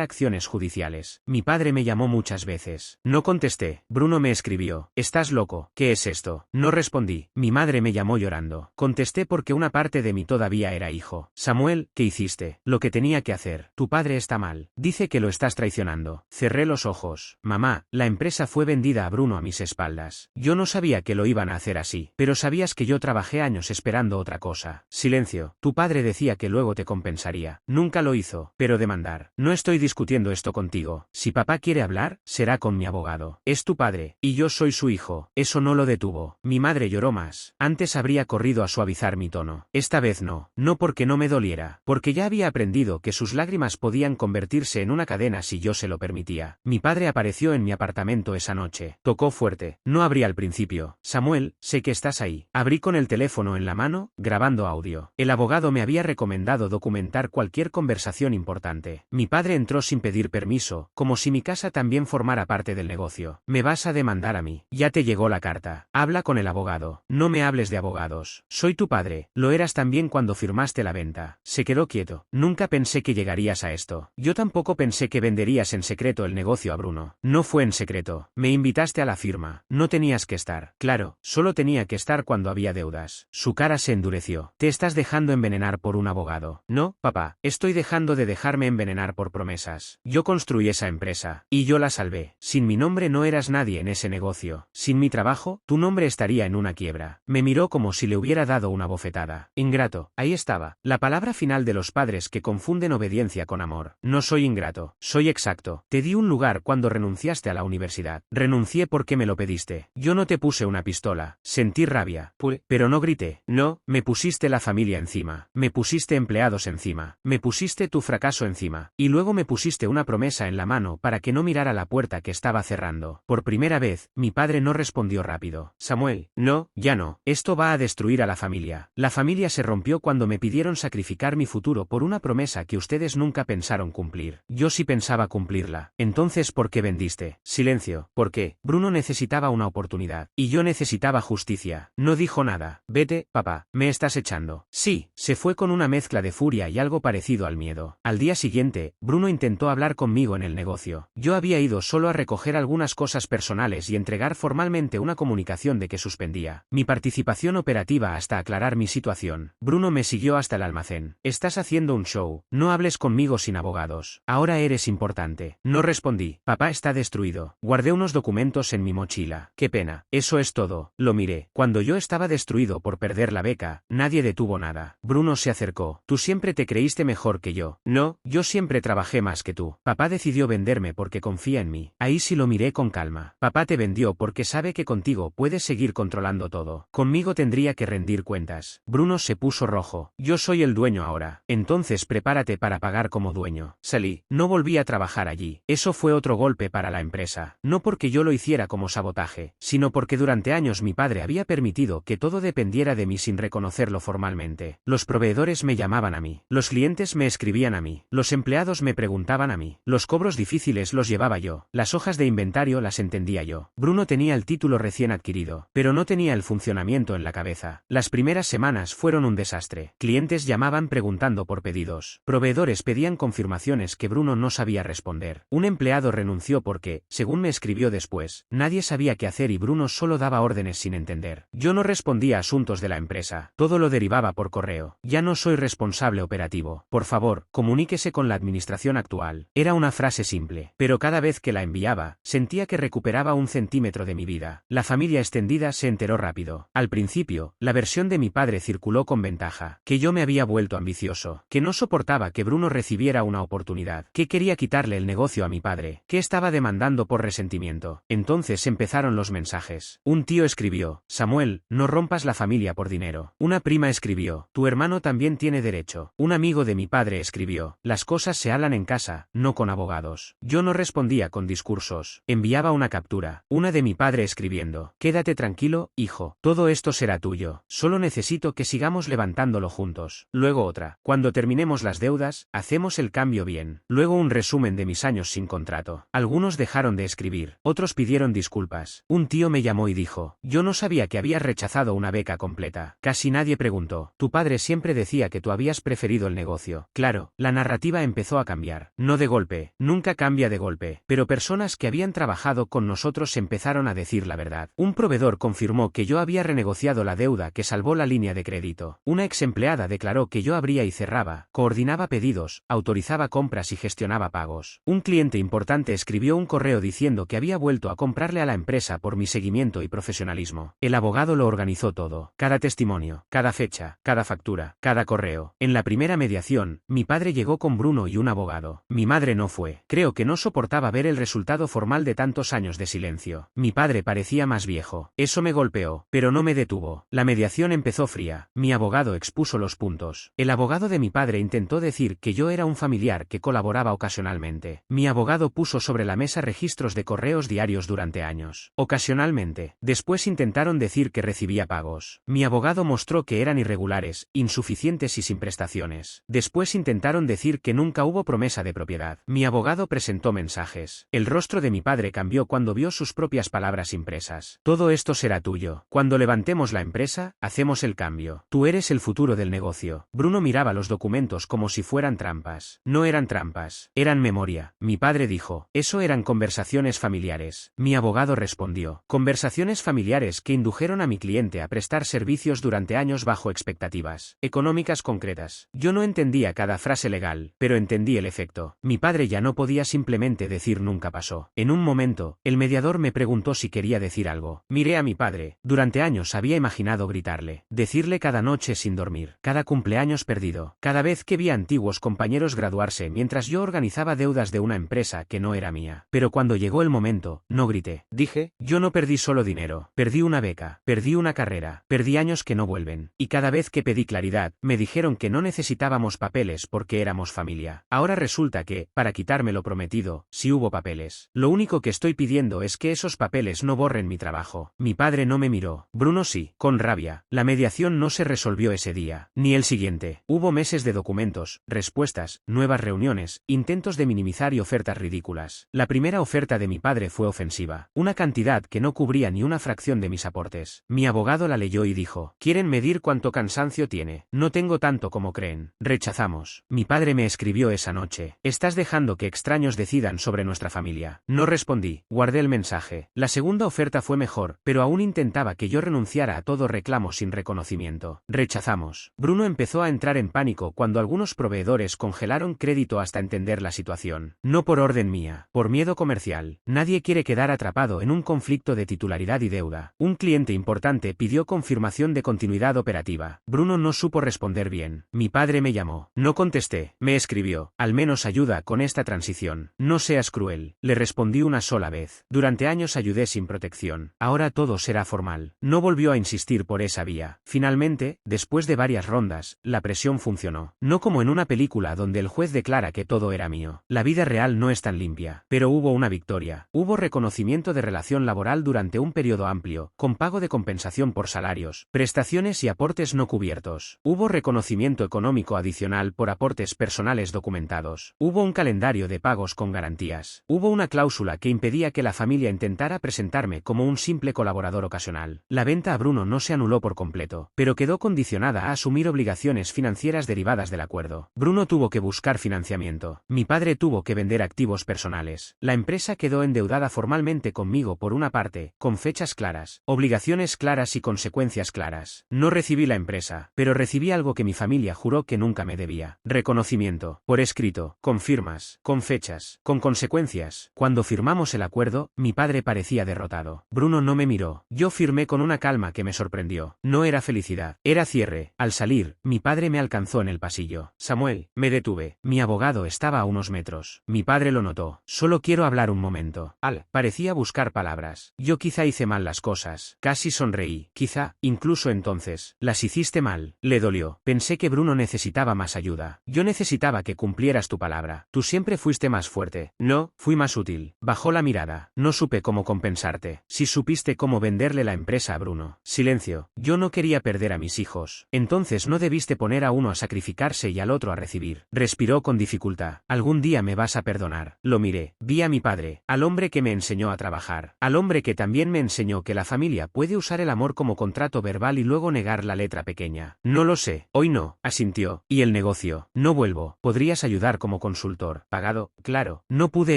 acciones judiciales. Mi padre me llamó muchas veces. No contesté. Bruno me escribió: ¿estás loco? ¿Qué es esto? No respondí. Mi madre me llamó llorando. Contesté porque una parte de mí todavía era hijo. Samuel, ¿qué hiciste? Lo que tenía que hacer. Tu padre está mal. Dice que lo estás traicionando. Cerré los ojos. Mamá, la empresa fue vendida a Bruno a mis espaldas. Yo no sabía que lo iban a hacer así, pero sabías que yo trabajé años esperando otra cosa. Silencio. Tu padre decía que luego te compensaría. Nunca lo hizo, pero demandar. No estoy discutiendo esto contigo. Si papá quiere hablar, será con mi abogado. Es tu padre, y yo soy su hijo. Eso no lo detuvo. Mi madre lloró más. Antes habría corrido a suavizar mi tono. Esta vez no. No porque no me doliera, porque ya había aprendido que sus lágrimas podían convertirse en una cadena si yo se lo permitía. Mi padre apareció en mi apartamento esa noche. Tocó fuerte. No abrí al principio. Samuel, sé que estás ahí. Abrí con el teléfono en la mano, grabando audio. El abogado me había recomendado documentar cualquier conversación importante. Mi padre entró sin pedir permiso, como si mi casa también formara parte del negocio. Me vas a demandar a mí. Ya te llegó la carta. Habla con el abogado. No me hables de abogados. Soy tu padre. Lo eras también cuando firmaste la venta. Se quedó quieto. Nunca pensé que llegarías a esto. Yo tampoco pensé que venderías en secreto el negocio a Bruno. No fue en secreto. Me invitaste a la firma. No tenías que estar. Claro, Claro, solo tenía que estar cuando había deudas. Su cara se endureció. Te estás dejando envenenar por un abogado. No, papá, estoy dejando de dejarme envenenar por promesas. Yo construí esa empresa. Y yo la salvé. Sin mi nombre no eras nadie en ese negocio. Sin mi trabajo, tu nombre estaría en una quiebra. Me miró como si le hubiera dado una bofetada. Ingrato. Ahí estaba. La palabra final de los padres que confunden obediencia con amor. No soy ingrato. Soy exacto. Te di un lugar cuando renunciaste a la universidad. Renuncié porque me lo pediste. Yo no te puse una pistola. Sentí rabia. Pero no grité. No, me pusiste la familia encima. Me pusiste empleados encima. Me pusiste tu fracaso encima. Y luego me pusiste una promesa en la mano para que no mirara la puerta que estaba cerrando. Por primera vez, mi padre no respondió rápido. Samuel, no, ya no. Esto va a destruir a la familia. La familia se rompió cuando me pidieron sacrificar mi futuro por una promesa que ustedes nunca pensaron cumplir. Yo sí pensaba cumplirla. Entonces, ¿por qué vendiste? Silencio. ¿Por qué? Bruno necesitaba una oportunidad. Y yo necesitaba justicia. No dijo nada. Vete, papá. Me estás echando. Sí, se fue con una mezcla de furia y algo parecido al miedo. Al día siguiente, Bruno intentó hablar conmigo en el negocio. Yo había ido solo a recoger algunas cosas personales y entregar formalmente una comunicación de que suspendía mi participación operativa hasta aclarar mi situación. Bruno me siguió hasta el almacén. Estás haciendo un show. No hables conmigo sin abogados. Ahora eres importante. No respondí. Papá está destruido. Guardé unos documentos en mi mochila. Qué pena. Eso es todo. Lo miré. Cuando yo estaba destruido por perder la beca, nadie detuvo nada. Bruno se acercó. Tú siempre te creíste mejor que yo. No, yo siempre trabajé más que tú. Papá decidió venderme porque confía en mí. Ahí sí lo miré con calma. Papá te vendió porque sabe que contigo puedes seguir controlando todo. Conmigo tendría que rendir cuentas. Bruno se puso rojo. Yo soy el dueño ahora. Entonces prepárate para pagar como dueño. Salí. No volví a trabajar allí. Eso fue otro golpe para la empresa. No porque yo lo hiciera como sabotaje, sino porque durante años mi padre había permitido que todo dependiera de mí sin reconocerlo formalmente. Los proveedores me llamaban a mí. Los clientes me escribían a mí. Los empleados me preguntaban a mí. Los cobros difíciles los llevaba yo. Las hojas de inventario las entendía yo. Bruno tenía el título recién adquirido, pero no tenía el funcionamiento en la cabeza. Las primeras semanas fueron un desastre. Clientes llamaban preguntando por pedidos. Proveedores pedían confirmaciones que Bruno no sabía responder. Un empleado renunció porque, según me escribió después, nadie sabía qué hacer y Bruno solo daba órdenes sin entender. Yo no respondía a asuntos de la empresa. Todo lo derivaba por correo. Ya no soy responsable operativo. Por favor, comuníquese con la administración actual. Era una frase simple, pero cada vez que la enviaba, sentía que recuperaba un centímetro de mi vida. La familia extendida se enteró rápido. Al principio, la versión de mi padre circuló con ventaja, que yo me había vuelto ambicioso, que no soportaba que Bruno recibiera una oportunidad, que quería quitarle el negocio a mi padre, que estaba demandando por resentimiento. Entonces empezaron los mensajes. Un tío escribió: Samuel, no rompas la familia por dinero. Una prima escribió: tu hermano también tiene derecho. Un amigo de mi padre escribió: las cosas se hablan en casa, no con abogados. Yo no respondía con discursos. Enviaba una captura. Una de mi padre escribiendo: quédate tranquilo, hijo. Todo esto será tuyo. Solo necesito que sigamos levantándolo juntos. Luego otra: cuando terminemos las deudas, hacemos el cambio bien. Luego un resumen de mis años sin contrato. Algunos dejaron de escribir. Otros pidieron disculpas. Un tío me llamó y dijo: yo no sabía que habías rechazado una beca completa. Casi nadie preguntó. Tu padre siempre decía que tú habías preferido el negocio. Claro, la narrativa empezó a cambiar. No de golpe. Nunca cambia de golpe. Pero personas que habían trabajado con nosotros empezaron a decir la verdad. Un proveedor confirmó que yo había renegociado la deuda que salvó la línea de crédito. Una ex empleada declaró que yo abría y cerraba, coordinaba pedidos, autorizaba compras y gestionaba pagos. Un cliente importante escribió un correo diciendo que había vuelto a comprarle a la empresa por mi seguimiento y profesionalismo. El abogado lo organizó todo. Cada testimonio, cada fecha, cada factura, cada correo. En la primera mediación, mi padre llegó con Bruno y un abogado. Mi madre no fue. Creo que no soportaba ver el resultado formal de tantos años de silencio. Mi padre parecía más viejo. Eso me golpeó, pero no me detuvo. La mediación empezó fría. Mi abogado expuso los puntos. El abogado de mi padre intentó decir que yo era un familiar que colaboraba ocasionalmente. Mi abogado puso sobre la mesa registros de correos diarios durante años. Ocasionalmente. Después intentaron decir que recibía pagos. Mi abogado mostró que eran irregulares, insuficientes y sin prestaciones. Después intentaron decir que nunca hubo promesa de propiedad. Mi abogado presentó mensajes. El rostro de mi padre cambió cuando vio sus propias palabras impresas. Todo esto será tuyo. Cuando levantemos la empresa, hacemos el cambio. Tú eres el futuro del negocio. Bruno miraba los documentos como si fueran trampas. No eran trampas. Eran memoria. Mi padre dijo: eso eran conversaciones familiares. Mi abogado respondió: conversaciones familiares familiares que indujeron a mi cliente a prestar servicios durante años bajo expectativas económicas concretas. Yo no entendía cada frase legal, pero entendí el efecto. Mi padre ya no podía simplemente decir nunca pasó. En un momento, el mediador me preguntó si quería decir algo. Miré a mi padre. Durante años había imaginado gritarle, decirle cada noche sin dormir, cada cumpleaños perdido, cada vez que vi a antiguos compañeros graduarse mientras yo organizaba deudas de una empresa que no era mía. Pero cuando llegó el momento, no grité. Dije, yo no perdí solo dinero, perdí una beca, perdí una carrera, perdí años que no vuelven. Y cada vez que pedí claridad, me dijeron que no necesitábamos papeles porque éramos familia. Ahora resulta que, para quitarme lo prometido, sí hubo papeles. Lo único que estoy pidiendo es que esos papeles no borren mi trabajo. Mi padre no me miró. Bruno sí, con rabia. La mediación no se resolvió ese día, ni el siguiente. Hubo meses de documentos, respuestas, nuevas reuniones, intentos de minimizar y ofertas ridículas. La primera oferta de mi padre fue ofensiva. Una cantidad que no cubría ni una fracción de mis aportes. Mi abogado la leyó y dijo, ¿quieren medir cuánto cansancio tiene? No tengo tanto como creen. Rechazamos. Mi padre me escribió esa noche. Estás dejando que extraños decidan sobre nuestra familia. No respondí. Guardé el mensaje. La segunda oferta fue mejor, pero aún intentaba que yo renunciara a todo reclamo sin reconocimiento. Rechazamos. Bruno empezó a entrar en pánico cuando algunos proveedores congelaron crédito hasta entender la situación. No por orden mía, por miedo comercial. Nadie quiere quedar atrapado en un conflicto de titularidad y deuda. Un cliente importante pidió confirmación de continuidad operativa. Bruno no supo responder bien. Mi padre me llamó. No contesté. Me escribió. Al menos ayuda con esta transición. No seas cruel. Le respondí una sola vez. Durante años ayudé sin protección. Ahora todo será formal. No volvió a insistir por esa vía. Finalmente, después de varias rondas, la presión funcionó. No como en una película donde el juez declara que todo era mío. La vida real no es tan limpia. Pero hubo una victoria. Hubo reconocimiento de relación laboral durante un periodo amplio, con pago de compensación por salarios, prestaciones y aportes no cubiertos. Hubo reconocimiento económico adicional por aportes personales documentados. Hubo un calendario de pagos con garantías. Hubo una cláusula que impedía que la familia intentara presentarme como un simple colaborador ocasional. La venta a Bruno no se anuló por completo, pero quedó condicionada a asumir obligaciones financieras derivadas del acuerdo. Bruno tuvo que buscar financiamiento. Mi padre tuvo que vender activos personales. La empresa quedó endeudada formalmente conmigo por una parte, con fechas claras, obligaciones claras y consecuencias claras. No recibí la empresa, pero recibí algo que mi familia juró que nunca me debía. Reconocimiento, por escrito, con firmas, con fechas, con consecuencias. Cuando firmamos el acuerdo, mi padre parecía derrotado. Bruno no me miró. Yo firmé con una calma que me sorprendió. No era felicidad, era cierre. Al salir, mi padre me alcanzó en el pasillo. Samuel, me detuve. Mi abogado estaba a unos metros. Mi padre lo notó. Solo quiero hablar un momento. Parecía buscar palabras. Yo quizá hice mal las cosas. Casi sonreí. Quizá, incluso entonces, las hiciste mal. Le dolió. Pensé que Bruno necesitaba más ayuda. Yo necesitaba que cumplieras tu palabra. Tú siempre fuiste más fuerte. No, fui más útil. Bajó la mirada. No supe cómo compensarte. Si supiste cómo venderle la empresa a Bruno. Silencio. Yo no quería perder a mis hijos. Entonces no debiste poner a uno a sacrificarse y al otro a recibir. Respiró con dificultad. Algún día me vas a perdonar. Lo miré. Vi a mi padre, al hombre que me enseñó a trabajar, al hombre que también me enseñó que la familia puede usar el amor como contrato verbal y luego negar la letra pequeña. No lo sé. Hoy no, asintió. ¿Y el negocio? No vuelvo. ¿Podrías ayudar como consultor? ¿Pagado? Claro. No pude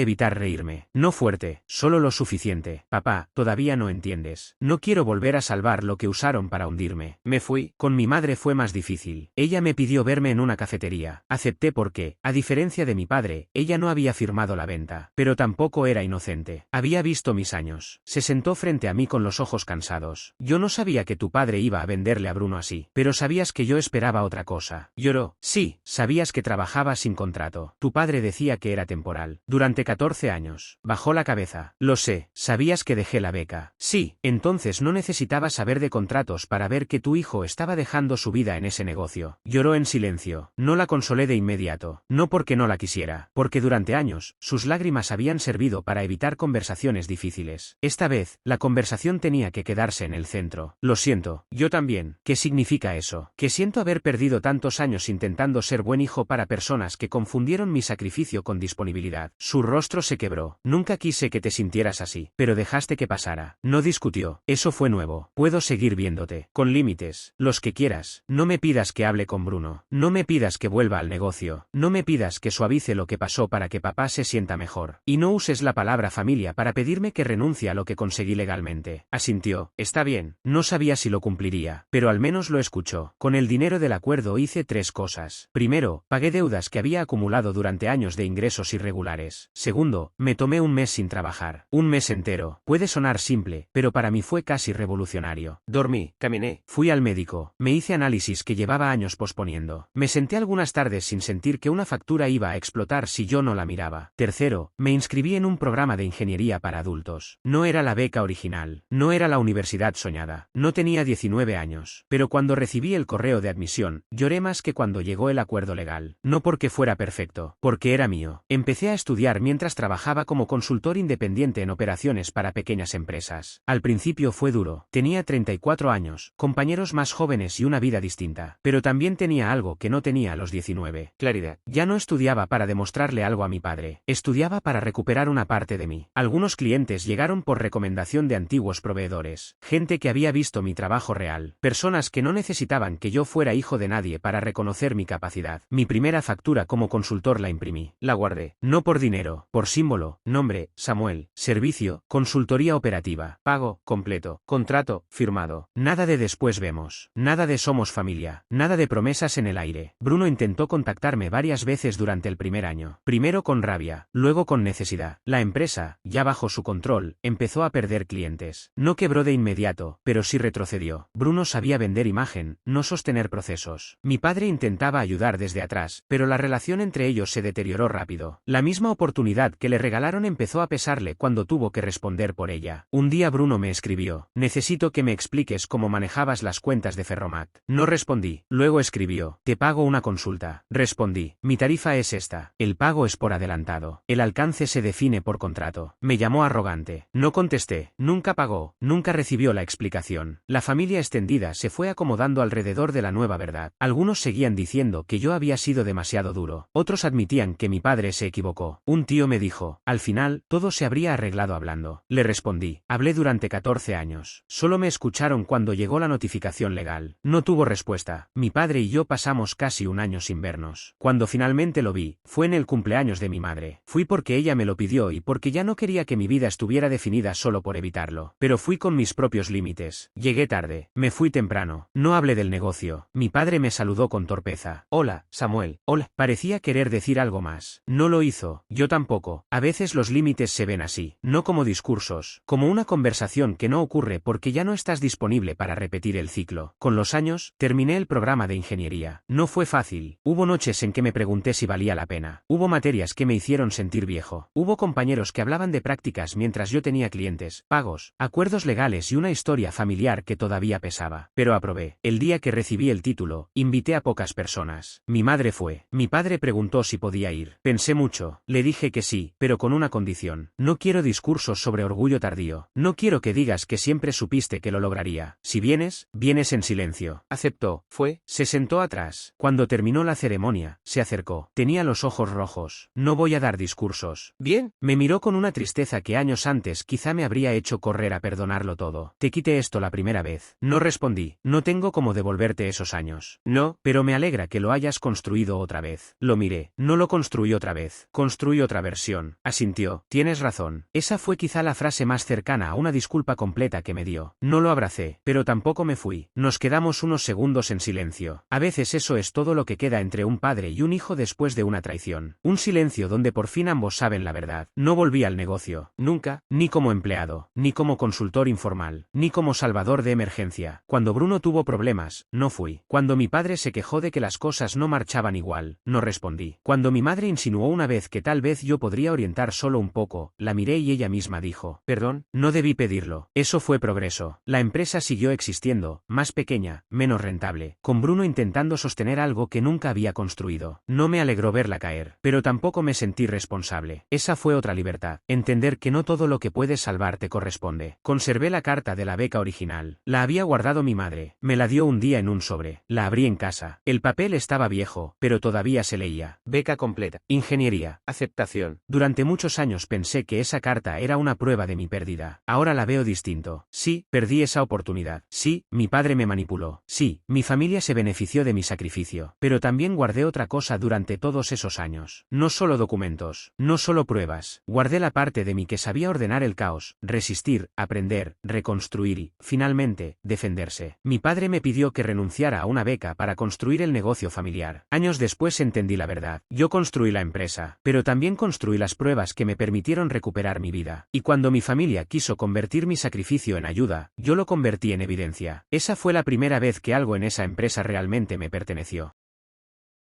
evitar reírme. No fuerte, solo lo suficiente. Papá, todavía no entiendes. No quiero volver a salvar lo que usaron para hundirme. Me fui. Con mi madre fue más difícil. Ella me pidió verme en una cafetería. Acepté porque, a diferencia de mi padre, ella no había firmado la venta. Pero tampoco era inocente. Había visto mis años. Se sentó frente a mí con los ojos cansados. Yo no sabía que tu padre iba a venderle a Bruno así. Pero sabías que yo esperaba otra cosa. Lloró. Sí, sabías que trabajaba sin contrato. Tu padre decía que era temporal. Durante 14 años. Bajó la cabeza. Lo sé. Sabías que dejé la beca. Sí, entonces no necesitaba saber de contratos para ver que tu hijo estaba dejando su vida en ese negocio. Lloró en silencio. No la consolé de inmediato. No porque no la quisiera. Porque durante años, sus lágrimas habían servido para evitar conversaciones difíciles. Esta vez, la conversación tenía que quedarse en el centro. Lo siento. Yo también. ¿Qué significa eso? Que siento haber perdido tantos años intentando ser buen hijo para personas que confundieron mi sacrificio con disponibilidad. Su rostro se quebró. Nunca quise que te sintieras así. Pero dejaste que pasara. No discutió. Eso fue nuevo. Puedo seguir viéndote. Con límites. Los que quieras. No me pidas que hable con Bruno. No me pidas que vuelva al negocio. No me pidas que suavice lo que pasó para que papá se sienta mejor. Y no uses la palabra familia para pedirme que renuncie a lo que conseguí legalmente. hice. Asintió. Está bien. No sabía si lo cumpliría, pero al menos lo escuchó. Con el dinero del acuerdo hice 3 cosas. Primero, pagué deudas que había acumulado durante años de ingresos irregulares. Segundo, me tomé un mes sin trabajar. Un mes entero. Puede sonar simple, pero para mí fue casi revolucionario. Dormí, caminé, fui al médico, me hice análisis que llevaba años posponiendo. Me senté algunas tardes sin sentir que una factura iba a explotar si yo no la miraba. Tercero, me inscribí en un programa de ingeniería para adultos. No era la beca original, no era la universidad soñada, no tenía 19 años, pero cuando recibí el correo de admisión, lloré más que cuando llegó el acuerdo legal. No porque fuera perfecto, porque era mío. Empecé a estudiar mientras trabajaba como consultor independiente en operaciones para pequeñas empresas. Al principio fue duro, tenía 34 años, compañeros más jóvenes y una vida distinta, pero también tenía algo que no tenía a los 19. Claridad. Ya no estudiaba para demostrarle algo a mi padre, estudiaba para recuperar una parte de mí. Algunos clientes llegaron por recomendación de antiguos proveedores, gente que había visto mi trabajo real, personas que no necesitaban que yo fuera hijo de nadie para reconocer mi capacidad. Mi primera factura como consultor la imprimí, la guardé, no por dinero, por símbolo, nombre, Samuel, servicio, consultoría operativa, pago, completo, contrato, firmado, nada de después vemos, nada de somos familia, nada de promesas en el aire. Bruno intentó contactarme varias veces durante el primer año, primero con rabia, luego con necesidad. La empresa, ya bajo su control, empezó a perder clientes. No quebró de inmediato, pero sí retrocedió. Bruno sabía vender imagen, no sostener procesos. Mi padre intentaba ayudar desde atrás, pero la relación entre ellos se deterioró rápido. La misma oportunidad que le regalaron empezó a pesarle cuando tuvo que responder por ella. Un día Bruno me escribió: necesito que me expliques cómo manejabas las cuentas de Ferromat. No respondí. Luego escribió: te pago una consulta. Respondí: mi tarifa es esta. El pago es por adelantado. El alcance se define por contrato. Me llamó arrogante. No contesté. Nunca pagó. Nunca recibió la explicación. La familia extendida se fue acomodando alrededor de la nueva verdad. Algunos seguían diciendo que yo había sido demasiado duro. Otros admitían que mi padre se equivocó. Un tío me dijo: al final, todo se habría arreglado hablando. Le respondí: hablé durante 14 años. Solo me escucharon cuando llegó la notificación legal. No tuvo respuesta. Mi padre y yo pasamos casi un año sin vernos. Cuando finalmente lo vi, fue en el cumpleaños de mi madre. Fui porque ella me lo pidió y porque ya no quería que mi vida estuviera definida solo por evitarlo. Pero fui con mis propios límites. Llegué tarde. Me fui temprano. No hablé del negocio. Mi padre me saludó con torpeza. Hola, Samuel. Hola. Parecía querer decir algo más. No lo hizo. Yo tampoco. A veces los límites se ven así. No como discursos. Como una conversación que no ocurre porque ya no estás disponible para repetir el ciclo. Con los años, terminé el programa de ingeniería. No fue fácil. Hubo noches en que me pregunté si valía la pena. Hubo materias que me hicieron sentir viejo. Hubo compañeros que hablaban de prácticas mientras yo tenía clientes, pagos, acuerdos legales y una historia familiar que todavía pesaba. Pero aprobé. El día que recibí el título, invité a pocas personas. Mi madre fue. Mi padre preguntó si podía ir. Pensé mucho. Le dije que sí, pero con una condición. No quiero discursos sobre orgullo tardío. No quiero que digas que siempre supiste que lo lograría. Si vienes, vienes en silencio. Aceptó. Fue. Se sentó atrás. Cuando terminó la ceremonia, se acercó. Tenía los ojos rojos. No voy a dar discursos. Bien. Me miró con una tristeza que años antes quizá me habría hecho correr a perdonarlo todo. Te quité esto la primera vez. No respondí. No tengo cómo devolverte esos años. No, pero me alegra que lo hayas construido otra vez. Lo miré. No lo construí otra vez. Construí otra versión. Asintió. Tienes razón. Esa fue quizá la frase más cercana a una disculpa completa que me dio. No lo abracé, pero tampoco me fui. Nos quedamos unos segundos en silencio. A veces eso es todo lo que queda entre un padre y un hijo después de una traición. Un silencio donde por fin ambos saben la verdad. No volví al negocio. Nunca, ni como empleado, ni como consultor informal, ni como salvador de emergencia. Cuando Bruno tuvo problemas, no fui. Cuando mi padre se quejó de que las cosas no marchaban igual, no respondí. Cuando mi madre insinuó una vez que tal vez yo podría orientar solo un poco, la miré y ella misma dijo: perdón, no debí pedirlo. Eso fue progreso. La empresa siguió existiendo, más pequeña, menos rentable, con Bruno intentando sostener algo que nunca había construido. No me alegró verla caer, pero tampoco me sentí responsable. Esa fue otra libertad, entender que no todo lo que puedes salvar te corresponde. Conservé la carta de la beca original. La había guardado mi madre. Me la dio un día en un sobre. La abrí en casa. El papel estaba viejo, pero todavía se leía. Beca completa. Ingeniería. Aceptación. Durante muchos años pensé que esa carta era una prueba de mi pérdida. Ahora la veo distinto. Sí, perdí esa oportunidad. Sí, mi padre me manipuló. Sí, mi familia se benefició de mi sacrificio. Pero también guardé otra cosa durante todos esos años. No solo documentos. No solo pruebas. Guardé la parte de mí que sabía ordenar el caos, resistir, aprender, reconstruir y, finalmente, defenderse. Mi padre me pidió que renunciara a una beca para construir el negocio familiar. Años después entendí la verdad. Yo construí la empresa, pero también construí las pruebas que me permitieron recuperar mi vida. Y cuando mi familia quiso convertir mi sacrificio en ayuda, yo lo convertí en evidencia. Esa fue la primera vez que algo en esa empresa realmente me perteneció.